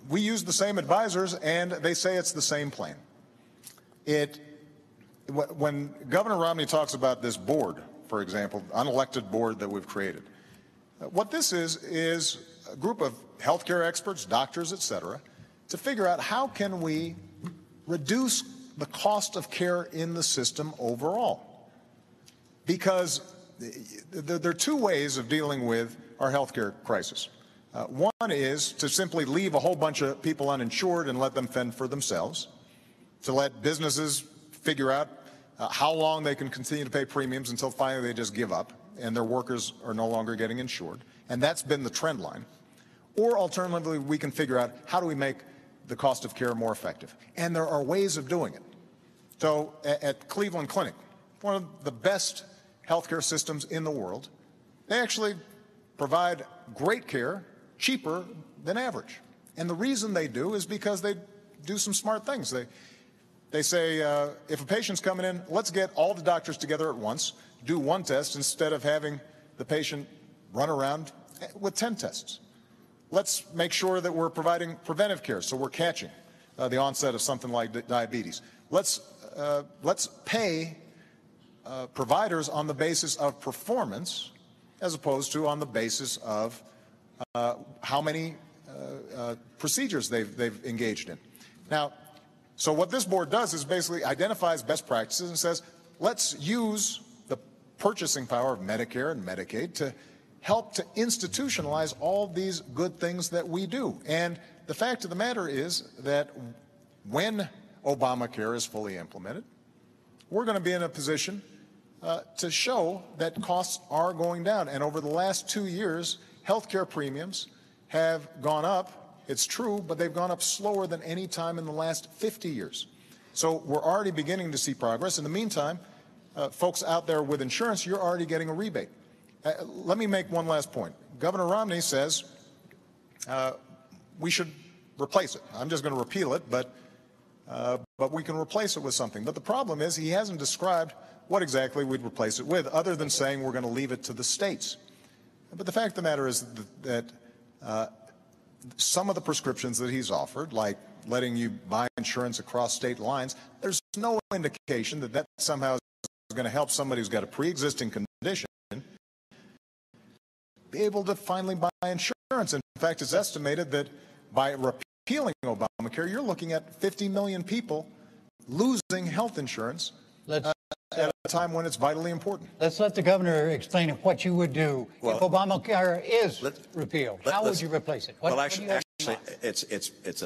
we use the same advisors, and they say it's the same plan. When Governor Romney talks about this board, for example, unelected board that we've created, what this is a group of healthcare experts, doctors, et cetera, to figure out how can we reduce the cost of care in the system overall. Because there are two ways of dealing with our healthcare crisis. One is to simply leave a whole bunch of people uninsured and let them fend for themselves, to let businesses figure out how long they can continue to pay premiums until finally they just give up and their workers are no longer getting insured. And that's been the trend line. Or alternatively, we can figure out how do we make the cost of care more effective. And there are ways of doing it. So at Cleveland Clinic, one of the best healthcare systems in the world, they actually provide great care cheaper than average. And the reason they do is because they do some smart things. They say, if a patient's coming in, let's get all the doctors together at once, do one test instead of having the patient run around with 10 tests. Let's make sure that we're providing preventive care, so we're catching the onset of something like diabetes. Let's pay providers on the basis of performance as opposed to on the basis of how many procedures they've engaged in. Now, so what this board does is basically identifies best practices and says, let's use the purchasing power of Medicare and Medicaid to help to institutionalize all these good things that we do. And the fact of the matter is that when Obamacare is fully implemented, we're going to be in a position to show that costs are going down. And over the last 2 years, healthcare premiums have gone up. It's true, but they've gone up slower than any time in the last 50 years. So we're already beginning to see progress. In the meantime, folks out there with insurance, you're already getting a rebate. Let me make one last point. Governor Romney says we should replace it. I'm just going to repeal it, but we can replace it with something. But the problem is he hasn't described what exactly we'd replace it with, other than saying we're going to leave it to the states. But the fact of the matter is that some of the prescriptions that he's offered, like letting you buy insurance across state lines, there's no indication that that somehow is going to help somebody who's got a pre-existing condition be able to finally buy insurance. In fact, it's estimated that by repealing Obamacare, you're looking at 50 million people losing health insurance at a time when it's vitally important. Let's let the governor explain what you would do if Obamacare is repealed. How would you replace it? Actually, it's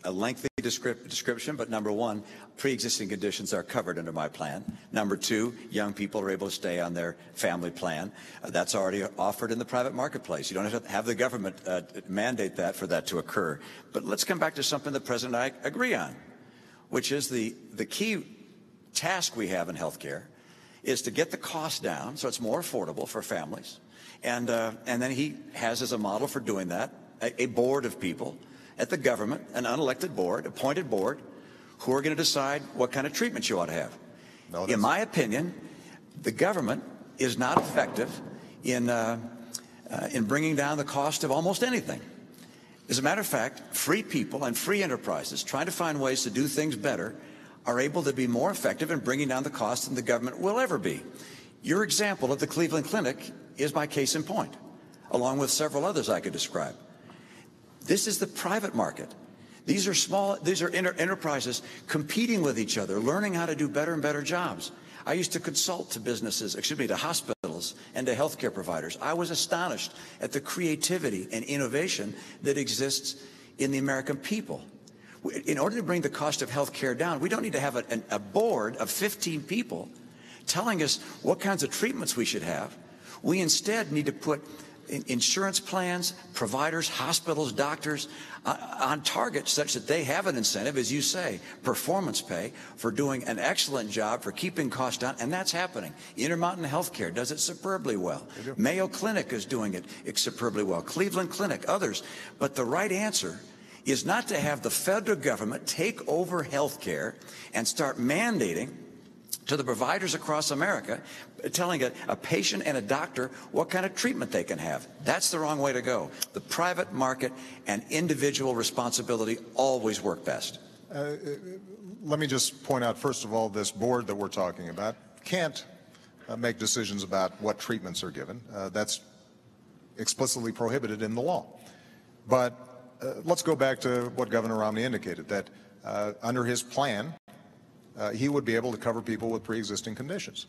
a lengthy description, but number one, pre-existing conditions are covered under my plan. Number two, young people are able to stay on their family plan. That's already offered in the private marketplace. You don't have to have the government mandate that for that to occur. But let's come back to something the President and I agree on, which is the key task we have in healthcare is to get the cost down so it's more affordable for families. And then he has as a model for doing that a board of people at the government, an unelected board, appointed board, who are going to decide what kind of treatment you ought to have. In my opinion, the government is not effective in bringing down the cost of almost anything. As a matter of fact, free people and free enterprises trying to find ways to do things better are able to be more effective in bringing down the cost than the government will ever be. Your example of the Cleveland Clinic is my case in point, along with several others I could describe. This is the private market. These are enterprises competing with each other, learning how to do better and better jobs. I used to consult to businesses, to hospitals and to healthcare providers. I was astonished at the creativity and innovation that exists in the American people. In order to bring the cost of health care down, we don't need to have a board of 15 people telling us what kinds of treatments we should have. We instead need to put insurance plans, providers, hospitals, doctors on target such that they have an incentive, as you say, performance pay for doing an excellent job for keeping costs down, and that's happening. Intermountain Healthcare does it superbly well. Mayo Clinic is doing it superbly well. Cleveland Clinic, others. But the right answer is not to have the federal government take over health care and start mandating to the providers across America, telling a patient and a doctor what kind of treatment they can have. That's the wrong way to go. The private market and individual responsibility always work best. Let me just point out, first of all, this board that we're talking about can't make decisions about what treatments are given. That's explicitly prohibited in the law. But let's go back to what Governor Romney indicated, that under his plan, he would be able to cover people with pre-existing conditions.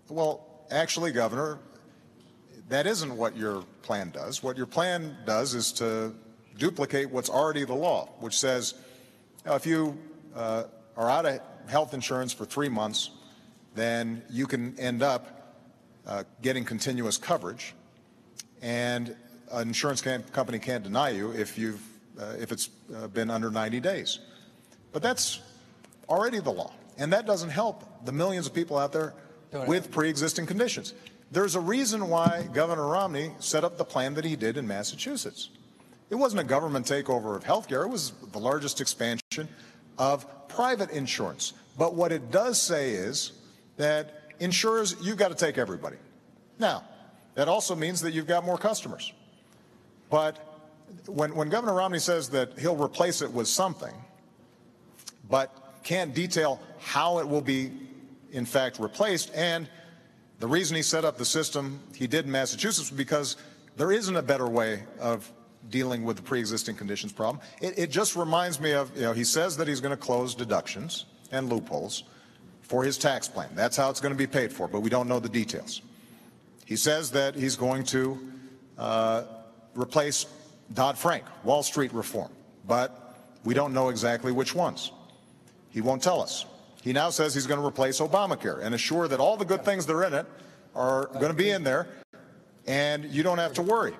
Well, actually, Governor, that isn't what your plan does. What your plan does is to duplicate what's already the law, which says if you are out of health insurance for 3 months, then you can end up getting continuous coverage, and an insurance company can't deny you if it's been under 90 days. But that's already the law, and that doesn't help the millions of people out there with pre-existing conditions. There's a reason why Governor Romney set up the plan that he did in Massachusetts. It wasn't a government takeover of health care. It was the largest expansion of private insurance. But what it does say is that insurers, you've got to take everybody. Now, that also means that you've got more customers. But when Governor Romney says that he'll replace it with something, but can't detail how it will be, in fact, replaced, and the reason he set up the system he did in Massachusetts was because there isn't a better way of dealing with the pre-existing conditions problem. It just reminds me of, he says that he's going to close deductions and loopholes for his tax plan. That's how it's going to be paid for, but we don't know the details. He says that he's going to replace Dodd-Frank, Wall Street reform, but we don't know exactly which ones. He won't tell us. He now says he's going to replace Obamacare and assure that all the good things that are in it are going to be in there, and you don't have to worry.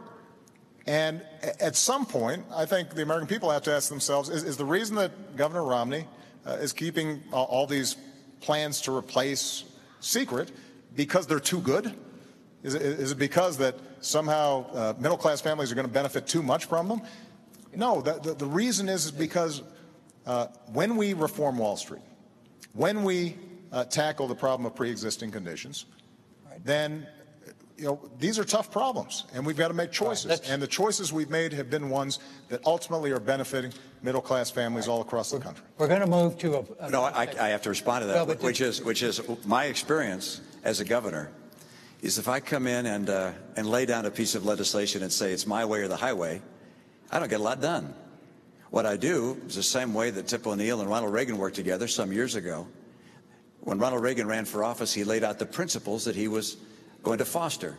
And at some point, I think the American people have to ask themselves, is the reason that Governor Romney is keeping all these plans to replace secret because they're too good? Is it because that somehow middle-class families are going to benefit too much from them? No, the reason is because when we reform Wall Street, when we tackle the problem of pre-existing conditions, then these are tough problems, and we've got to make choices. And the choices we've made have been ones that ultimately are benefiting middle-class families all across the country. We're going to move to a... No, I have to respond to that, which is my experience as a governor is if I come in and lay down a piece of legislation and say it's my way or the highway, I don't get a lot done. What I do is the same way that Tip O'Neill and Ronald Reagan worked together some years ago. When Ronald Reagan ran for office, he laid out the principles that he was going to foster.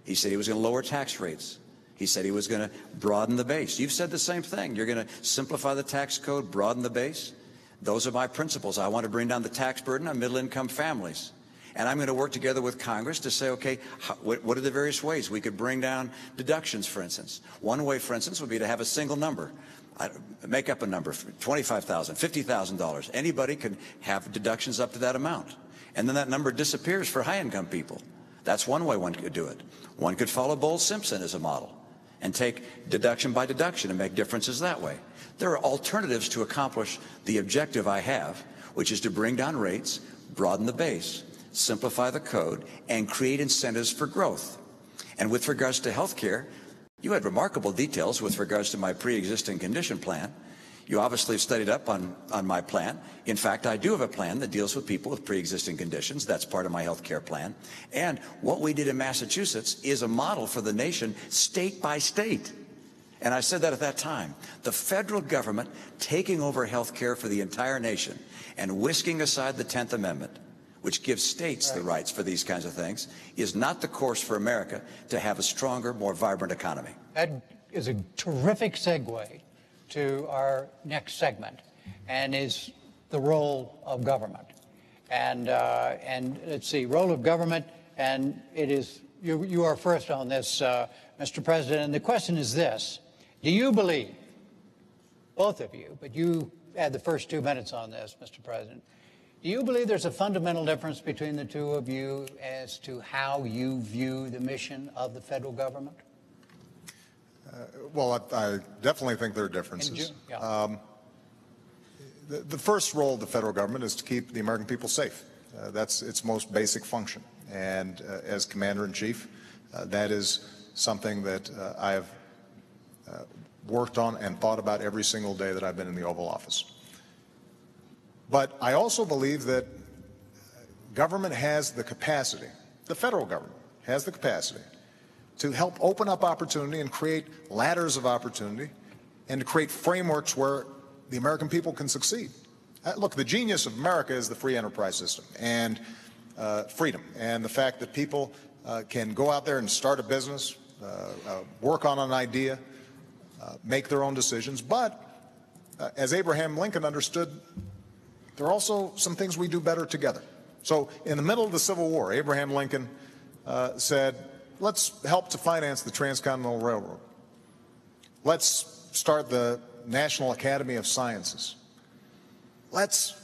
He said he was going to lower tax rates. He said he was going to broaden the base. You've said the same thing. You're going to simplify the tax code, broaden the base. Those are my principles. I want to bring down the tax burden on middle-income families. And I'm going to work together with Congress to say, okay, what are the various ways we could bring down deductions, for instance? One way, for instance, would be to have a single number. Make up a number, $25,000, $50,000. Anybody can have deductions up to that amount. And then that number disappears for high-income people. That's one way one could do it. One could follow Bowles-Simpson as a model and take deduction by deduction and make differences that way. There are alternatives to accomplish the objective I have, which is to bring down rates, broaden the base, simplify the code, and create incentives for growth. And with regards to health care, you had remarkable details with regards to my pre-existing condition plan. You obviously have studied up on my plan. In fact, I do have a plan that deals with people with pre-existing conditions. That's part of my health care plan. And what we did in Massachusetts is a model for the nation, state by state. And I said that at that time. The federal government taking over health care for the entire nation and whisking aside the 10th Amendment, which gives states the rights for these kinds of things, is not the course for America to have a stronger, more vibrant economy. That is a terrific segue to our next segment, and is the role of government. And let's see, role of government, and it is, you are first on this, Mr. President, and the question is this: do you believe, both of you, but you had the first 2 minutes on this, Mr. President, do you believe there's a fundamental difference between the two of you as to how you view the mission of the federal government? Well, I definitely think there are differences. The first role of the federal government is to keep the American people safe. That's its most basic function. And as Commander-in-Chief, that is something that I have worked on and thought about every single day that I've been in the Oval Office. But I also believe that government has the capacity, the federal government has the capacity to help open up opportunity and create ladders of opportunity and to create frameworks where the American people can succeed. Look, the genius of America is the free enterprise system and freedom, and the fact that people can go out there and start a business, work on an idea, make their own decisions. But as Abraham Lincoln understood, there are also some things we do better together. So in the middle of the Civil War, Abraham Lincoln said, let's help to finance the Transcontinental Railroad. Let's start the National Academy of Sciences. Let's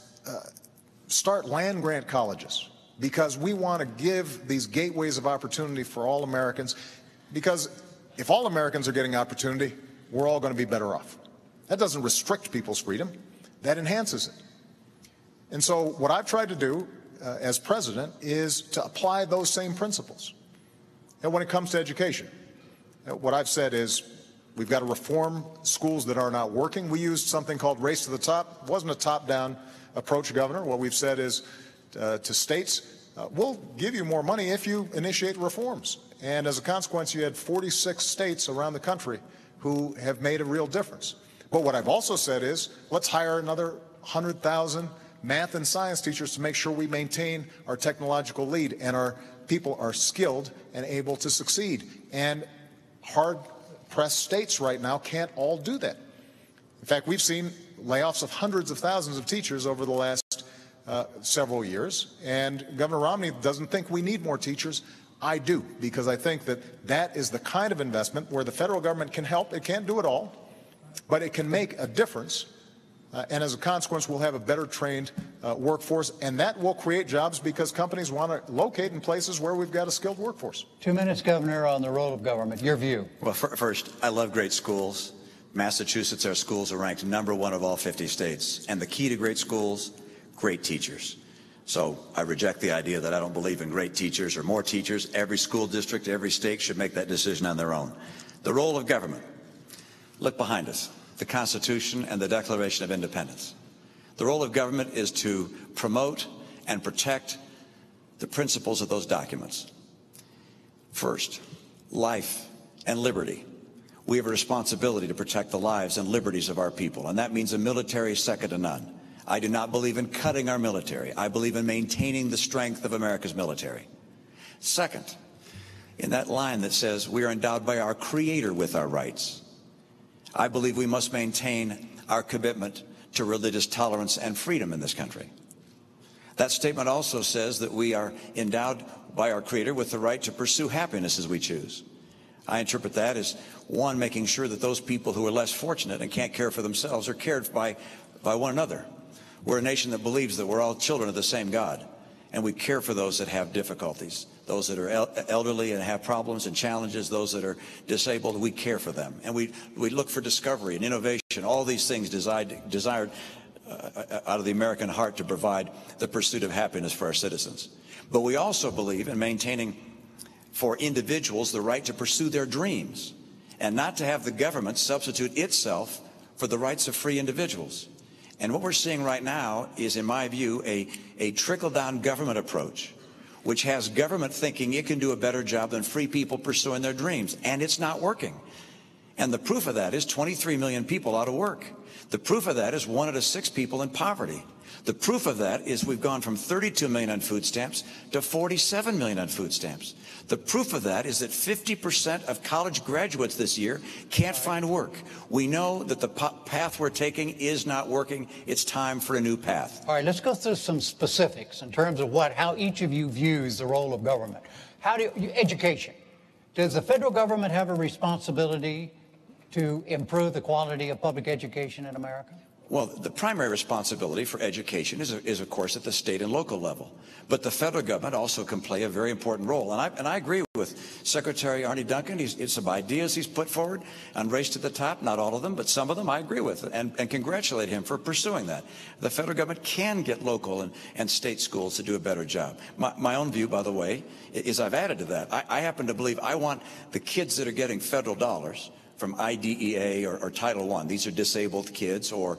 start land-grant colleges, because we want to give these gateways of opportunity for all Americans, because if all Americans are getting opportunity, we're all going to be better off. That doesn't restrict people's freedom, that enhances it. And so what I've tried to do as president is to apply those same principles. And when it comes to education, what I've said is we've got to reform schools that are not working. We used something called race to the top. It wasn't a top-down approach, Governor. What we've said is to states, we'll give you more money if you initiate reforms. And as a consequence, you had 46 states around the country who have made a real difference. But what I've also said is let's hire another 100,000 math and science teachers to make sure we maintain our technological lead and our people are skilled and able to succeed. And hard-pressed states right now can't all do that. In fact, we've seen layoffs of hundreds of thousands of teachers over the last several years, and Governor Romney doesn't think we need more teachers. I do, because I think that that is the kind of investment where the federal government can help. It can't do it all, but it can make a difference. And as a consequence, we'll have a better trained workforce, and that will create jobs because companies want to locate in places where we've got a skilled workforce. 2 minutes, Governor, on the role of government. Your view. Well, first, I love great schools. Massachusetts, our schools are ranked #1 of all 50 states. And the key to great schools, great teachers. So I reject the idea that I don't believe in great teachers or more teachers. Every school district, every state should make that decision on their own. The role of government. Look behind us. The Constitution and the Declaration of Independence. The role of government is to promote and protect the principles of those documents. First, life and liberty. We have a responsibility to protect the lives and liberties of our people, and that means a military second to none. I do not believe in cutting our military. I believe in maintaining the strength of America's military. Second, in that line that says we are endowed by our Creator with our rights, I believe we must maintain our commitment to religious tolerance and freedom in this country. That statement also says that we are endowed by our Creator with the right to pursue happiness as we choose. I interpret that as, one, making sure that those people who are less fortunate and can't care for themselves are cared by one another. We're a nation that believes that we're all children of the same God, and we care for those that have difficulties, those that are elderly and have problems and challenges, those that are disabled. We care for them, and we look for discovery and innovation, all these things desired out of the American heart to provide the pursuit of happiness for our citizens. But we also believe in maintaining for individuals the right to pursue their dreams and not to have the government substitute itself for the rights of free individuals. And what we're seeing right now is, in my view, a trickle-down government approach, which has government thinking it can do a better job than free people pursuing their dreams, and it's not working. And the proof of that is 23 million people out of work. The proof of that is 1 out of 6 people in poverty. The proof of that is we've gone from 32 million on food stamps to 47 million on food stamps. The proof of that is that 50% of college graduates this year can't find work. We know that the path we're taking is not working. It's time for a new path. All right, let's go through some specifics in terms of how each of you views the role of government. Education. Does the federal government have a responsibility to improve the quality of public education in America? Well, the primary responsibility for education is of course, at the state and local level. But the federal government also can play a very important role. And I agree with Secretary Arne Duncan. It's some ideas he's put forward on Race to the Top, not all of them, but some of them I agree with, and congratulate him for pursuing that. The federal government can get local and state schools to do a better job. My own view, by the way, is I've added to that. I happen to believe I want the kids that are getting federal dollars from IDEA or Title I. These are disabled kids or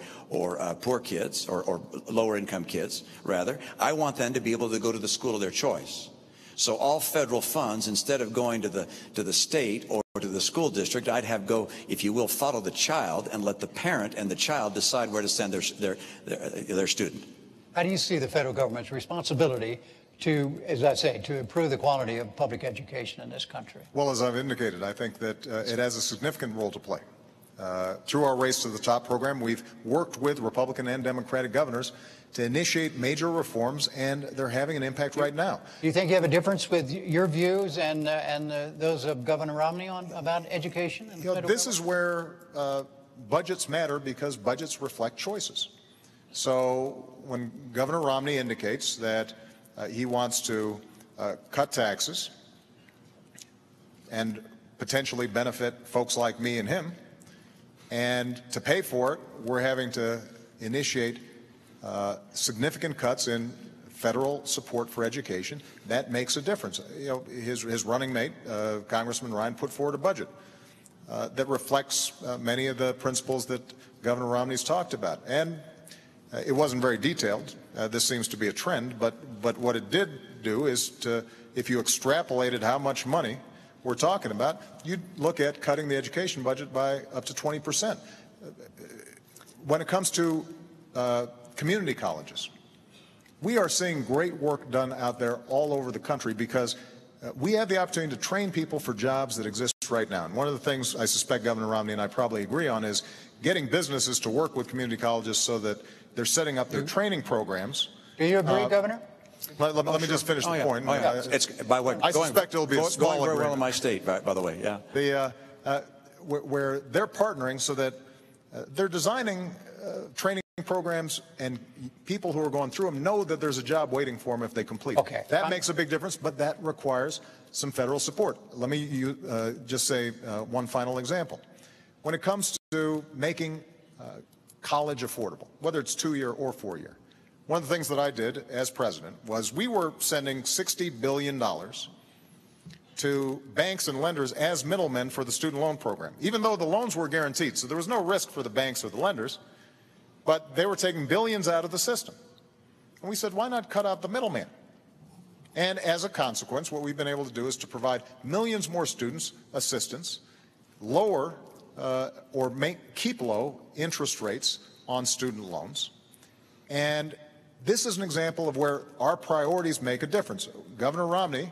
poor kids or lower income kids, rather. I want them to be able to go to the school of their choice. So all federal funds, instead of going to the state or to the school district, I'd have go, if you will, follow the child and let the parent and the child decide where to send their student. How do you see the federal government's responsibility to, as I say, to improve the quality of public education in this country? Well, as I've indicated, I think that it has a significant role to play. Through our Race to the Top program, we've worked with Republican and Democratic governors to initiate major reforms, and they're having an impact right now. Do you think you have a difference with your views and those of Governor Romney about education? This is where budgets matter, because budgets reflect choices. So when Governor Romney indicates that he wants to cut taxes and potentially benefit folks like me and him, and to pay for it, we're having to initiate significant cuts in federal support for education. That makes a difference. You know, his running mate, Congressman Ryan, put forward a budget that reflects many of the principles that Governor Romney's talked about. And it wasn't very detailed. This seems to be a trend, but what it did do is to, if you extrapolated how much money we're talking about, you'd look at cutting the education budget by up to 20%. When it comes to community colleges, we are seeing great work done out there all over the country, because we have the opportunity to train people for jobs that exist right now. And one of the things I suspect Governor Romney and I probably agree on is getting businesses to work with community colleges so that they're setting up their training programs. Do you agree, Governor? Let me just finish the point. It's, by what, I suspect it'll be a small going very agreement. well in my state, by the way, yeah. Where they're partnering so that they're designing training programs, and people who are going through them know that there's a job waiting for them if they complete it. Okay. That makes a big difference, but that requires some federal support. Let me just say one final example. When it comes to making college affordable, whether it's 2-year or 4-year, one of the things that I did as president was we were sending $60 billion to banks and lenders as middlemen for the student loan program, even though the loans were guaranteed. So there was no risk for the banks or the lenders, but they were taking billions out of the system. And we said, why not cut out the middleman? And as a consequence, what we've been able to do is to provide millions more students assistance, lower or keep low interest rates on student loans. And this is an example of where our priorities make a difference. Governor Romney,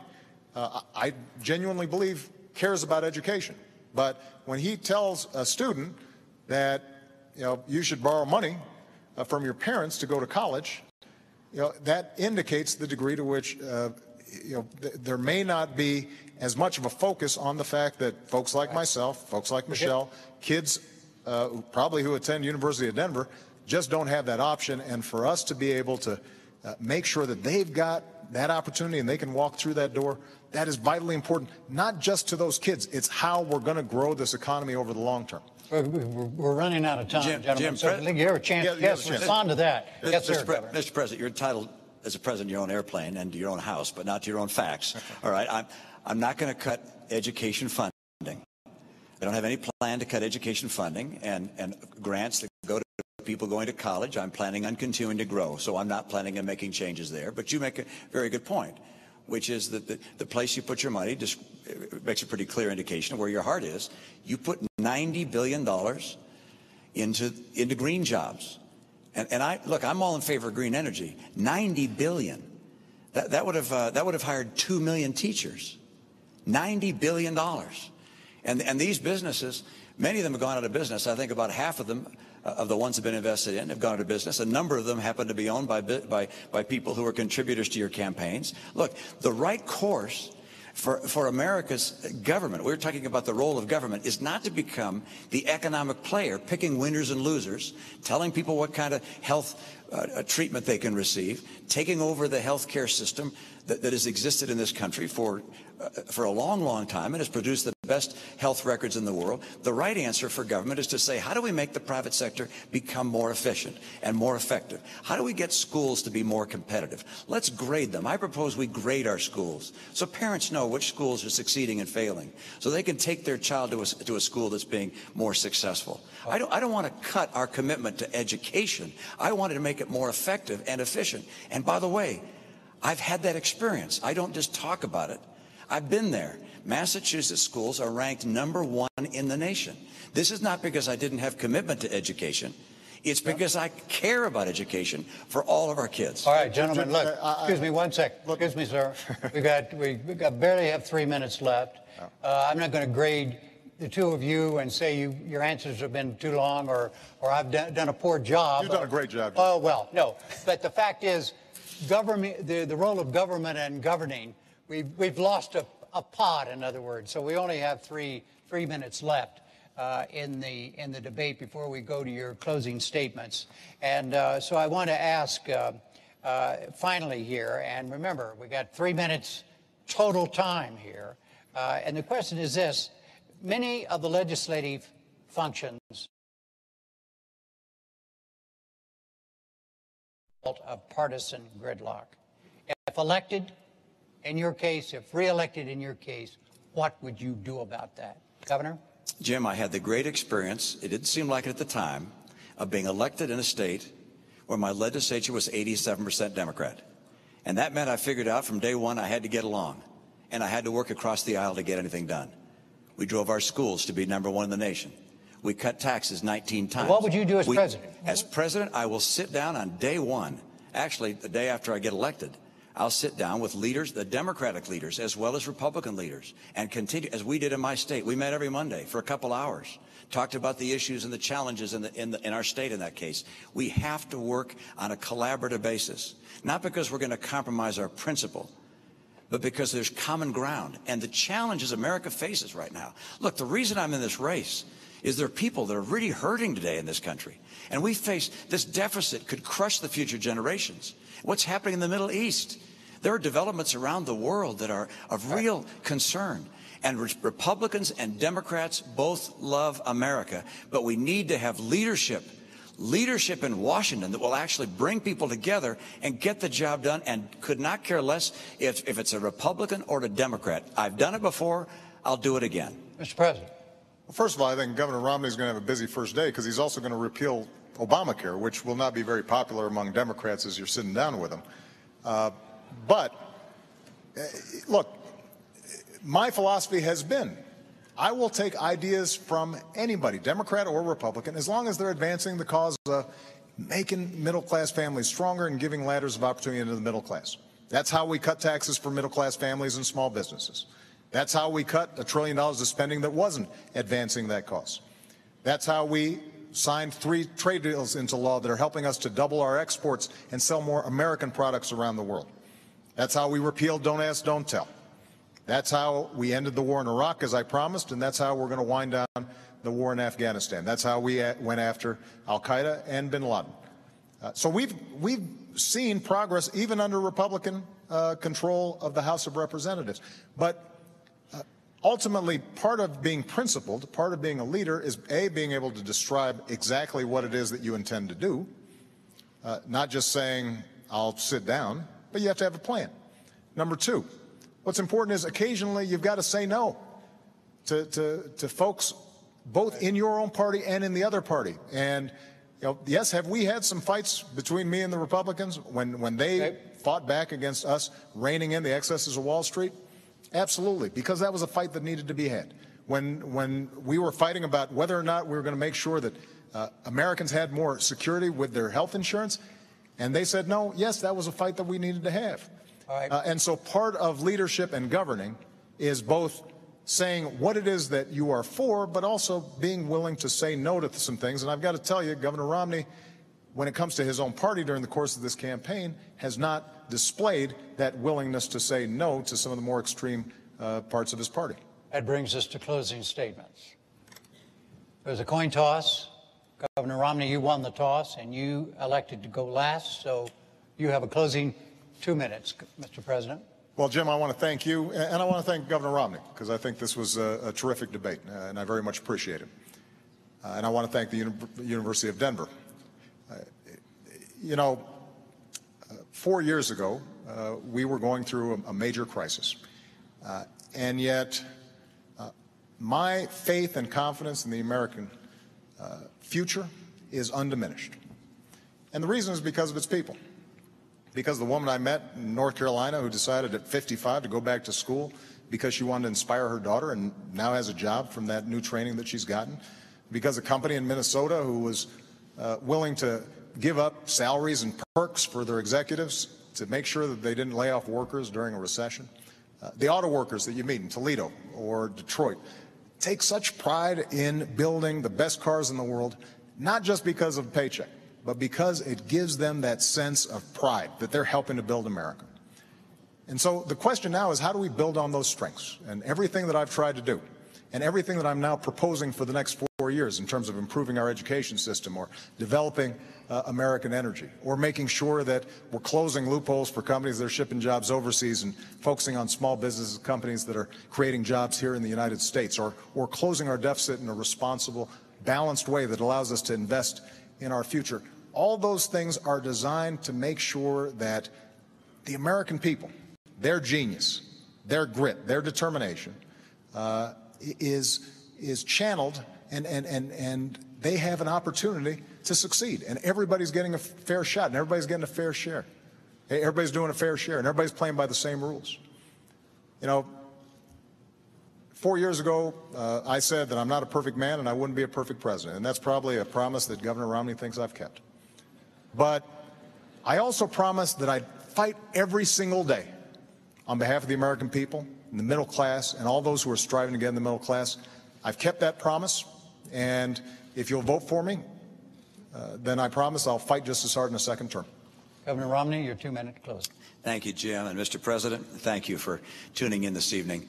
I genuinely believe, cares about education. But when he tells a student that, you should borrow money from your parents to go to college, that indicates the degree to which, there may not be as much of a focus on the fact that folks like myself, folks like Michelle, kids probably who attend University of Denver, just don't have that option. And for us to be able to make sure that they've got that opportunity and they can walk through that door, that is vitally important, not just to those kids. It's how we're going to grow this economy over the long term. We're running out of time, gentlemen. So you have a chance. Respond to that. Yes, sir, Mr. President, you're entitled as a president to your own airplane and to your own house, but not to your own facts. All right, I'm not going to cut education funding. I don't have any plan to cut education funding and grants that go to people going to college. I'm planning on continuing to grow, so I'm not planning on making changes there. But you make a very good point, which is that the place you put your money just makes a pretty clear indication of where your heart is. You put $90 billion into green jobs. And I'm all in favor of green energy. $90 billion. That would have hired 2 million teachers. $90 billion. And these businesses, many of them have gone out of business. I think about half of them, of the ones that have been invested in, have gone out of business. A number of them happen to be owned by people who are contributors to your campaigns. Look, the right course for America's government, we're talking about the role of government, is not to become the economic player, picking winners and losers, telling people what kind of health treatment they can receive, taking over the health care system that has existed in this country for a long, long time and has produced the best health records in the world. The right answer for government is to say, how do we make the private sector become more efficient and more effective? How do we get schools to be more competitive? Let's grade them. I propose we grade our schools so parents know which schools are succeeding and failing, so they can take their child to a school that's being more successful. I don't want to cut our commitment to education. I wanted to make it more effective and efficient. And by the way, I've had that experience. I don't just talk about it. I've been there. Massachusetts schools are ranked #1 in the nation. This is not because I didn't have commitment to education. It's because I care about education for all of our kids. All right, gentlemen, look, excuse me one sec. Excuse me, sir. we barely have 3 minutes left. I'm not going to grade the two of you and say your answers have been too long or I've done a poor job. You've done a great job. Oh, well, no. But the fact is, government, the role of government and governing, we've lost a pot, in other words. So we only have three minutes left in the debate before we go to your closing statements. And so I want to ask finally here, and remember, we got 3 minutes total time here. And the question is this: many of the legislative functions of partisan gridlock. If elected, in your case, if re-elected in your case, what would you do about that? Governor? Jim, I had the great experience, it didn't seem like it at the time, of being elected in a state where my legislature was 87% Democrat. And that meant I figured out from day one I had to get along. And I had to work across the aisle to get anything done. We drove our schools to be #1 in the nation. We cut taxes 19 times. What would you do as president? As president, I will sit down on day one, actually the day after I get elected, I'll sit down with leaders, the Democratic leaders, as well as Republican leaders, and continue, as we did in my state. We met every Monday for a couple hours, talked about the issues and the challenges in our state in that case. We have to work on a collaborative basis, not because we're going to compromise our principle, but because there's common ground. And the challenges America faces right now. Look, the reason I'm in this race is there are people that are really hurting today in this country. And we face this deficit could crush the future generations. What's happening in the Middle East? There are developments around the world that are of real concern. And Republicans and Democrats both love America, but we need to have leadership in Washington that will actually bring people together and get the job done, and could not care less if it's a Republican or a Democrat. I've done it before. I'll do it again. Mr. President. Well, first of all, I think Governor Romney is going to have a busy first day because he's also going to repeal Obamacare, which will not be very popular among Democrats as you're sitting down with him. But look, my philosophy has been, I will take ideas from anybody, Democrat or Republican, as long as they're advancing the cause of making middle-class families stronger and giving ladders of opportunity into the middle class. That's how we cut taxes for middle-class families and small businesses. That's how we cut $1 trillion of spending that wasn't advancing that cause. That's how we signed 3 trade deals into law that are helping us to double our exports and sell more American products around the world. That's how we repealed Don't Ask, Don't Tell. That's how we ended the war in Iraq, as I promised, and that's how we're going to wind down the war in Afghanistan. That's how we went after al-Qaeda and bin Laden. So we've seen progress even under Republican control of the House of Representatives. But ultimately, part of being principled, part of being a leader is, A, being able to describe exactly what it is that you intend to do, not just saying, I'll sit down, but you have to have a plan. Number 2, what's important is occasionally you've got to say no to folks both in your own party and in the other party. And, you know, yes, have we had some fights between me and the Republicans when they fought back against us reining in the excesses of Wall Street? Absolutely, because that was a fight that needed to be had. When we were fighting about whether or not we were going to make sure that Americans had more security with their health insurance, and they said no, yes, that was a fight that we needed to have. All right. And so part of leadership and governing is both saying what it is that you are for, but also being willing to say no to some things. And I've got to tell you, Governor Romney, when it comes to his own party during the course of this campaign, has not displayed that willingness to say no to some of the more extreme parts of his party. That brings us to closing statements. It was a coin toss. Governor Romney, you won the toss, and you elected to go last, so you have a closing 2 minutes, Mr. President. Well, Jim, I want to thank you, and I want to thank Governor Romney, because I think this was a terrific debate, and I very much appreciate it. And I want to thank the University of Denver. You know, 4 years ago, we were going through a major crisis, and yet my faith and confidence in the American future is undiminished. And the reason is because of its people. Because the woman I met in North Carolina who decided at 55 to go back to school because she wanted to inspire her daughter and now has a job from that new training that she's gotten. Because a company in Minnesota who was willing to give up salaries and perks for their executives to make sure that they didn't lay off workers during a recession. The auto workers that you meet in Toledo or Detroit take such pride in building the best cars in the world, not just because of a paycheck, but because it gives them that sense of pride that they're helping to build America. And so the question now is, how do we build on those strengths? And everything that I've tried to do, and everything that I'm now proposing for the next 4 years in terms of improving our education system or developing American energy, or making sure that we're closing loopholes for companies that are shipping jobs overseas and focusing on small businesses, companies that are creating jobs here in the United States, or closing our deficit in a responsible, balanced way that allows us to invest in our future. All those things are designed to make sure that the American people, their genius, their grit, their determination is channeled, and they have an opportunity to succeed. And everybody's getting a fair shot, and everybody's getting a fair share. Everybody's doing a fair share, and everybody's playing by the same rules. You know, 4 years ago, I said that I'm not a perfect man and I wouldn't be a perfect president. And that's probably a promise that Governor Romney thinks I've kept. But I also promised that I'd fight every single day on behalf of the American people, and the middle class, and all those who are striving to get in the middle class. I've kept that promise. And if you'll vote for me, then I promise I'll fight just as hard in a second term. Governor Romney, your 2 minute closing. Thank you, Jim. And Mr. President, thank you for tuning in this evening.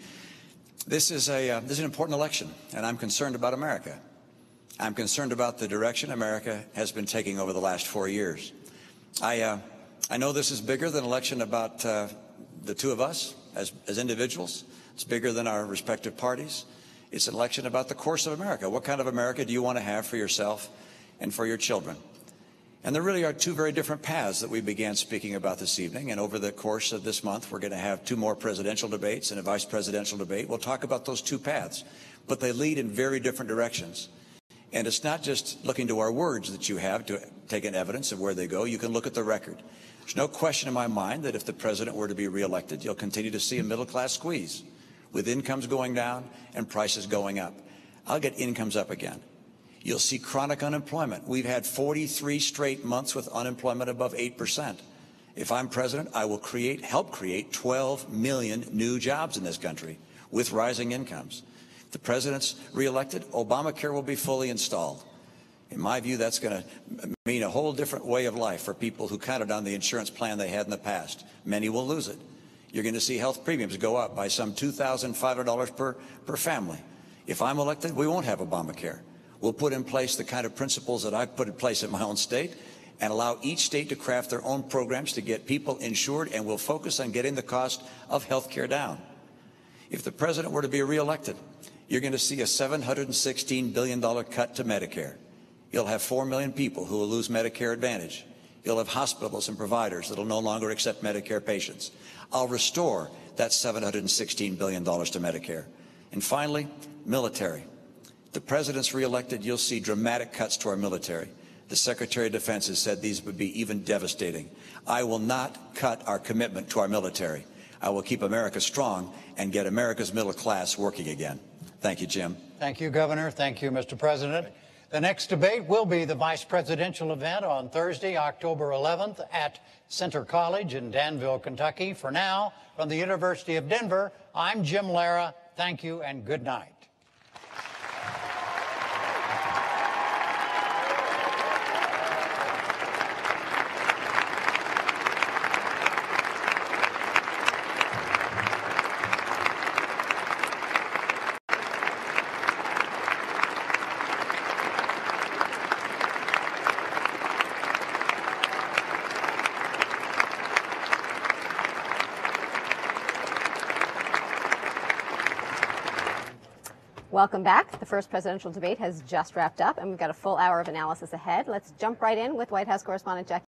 This is an important election, and I'm concerned about America. I'm concerned about the direction America has been taking over the last 4 years. I know this is bigger than an election about the two of us as individuals. It's bigger than our respective parties. It's an election about the course of America. What kind of America do you want to have for yourself and for your children? And there really are two very different paths that we began speaking about this evening. And over the course of this month, we're going to have 2 more presidential debates and a vice presidential debate. We'll talk about those 2 paths, but they lead in very different directions. And it's not just looking to our words that you have to take an evidence of where they go. You can look at the record. There's no question in my mind that if the president were to be reelected, you'll continue to see a middle class squeeze with incomes going down and prices going up. I'll get incomes up again. You'll see chronic unemployment. We've had 43 straight months with unemployment above 8%. If I'm president, I will help create 12 million new jobs in this country with rising incomes. If the president's reelected, Obamacare will be fully installed. In my view, that's going to mean a whole different way of life for people who counted on the insurance plan they had in the past. Many will lose it. You're going to see health premiums go up by some $2,500 per family. If I'm elected, we won't have Obamacare. We'll put in place the kind of principles that I've put in place in my own state and allow each state to craft their own programs to get people insured, and we'll focus on getting the cost of health care down. If the president were to be reelected, you're going to see a $716 billion cut to Medicare. You'll have 4 million people who will lose Medicare Advantage. You'll have hospitals and providers that will no longer accept Medicare patients. I'll restore that $716 billion to Medicare. And finally, military. The president's reelected, you'll see dramatic cuts to our military. The Secretary of Defense has said these would be even devastating. I will not cut our commitment to our military. I will keep America strong and get America's middle class working again. Thank you, Jim. Thank you, Governor. Thank you, Mr. President. The next debate will be the vice presidential event on Thursday, October 11th at Center College in Danville, Kentucky. For now, from the University of Denver, I'm Jim Lara. Thank you and good night. Welcome back. The first presidential debate has just wrapped up, and we've got a full hour of analysis ahead. Let's jump right in with White House correspondent Jackie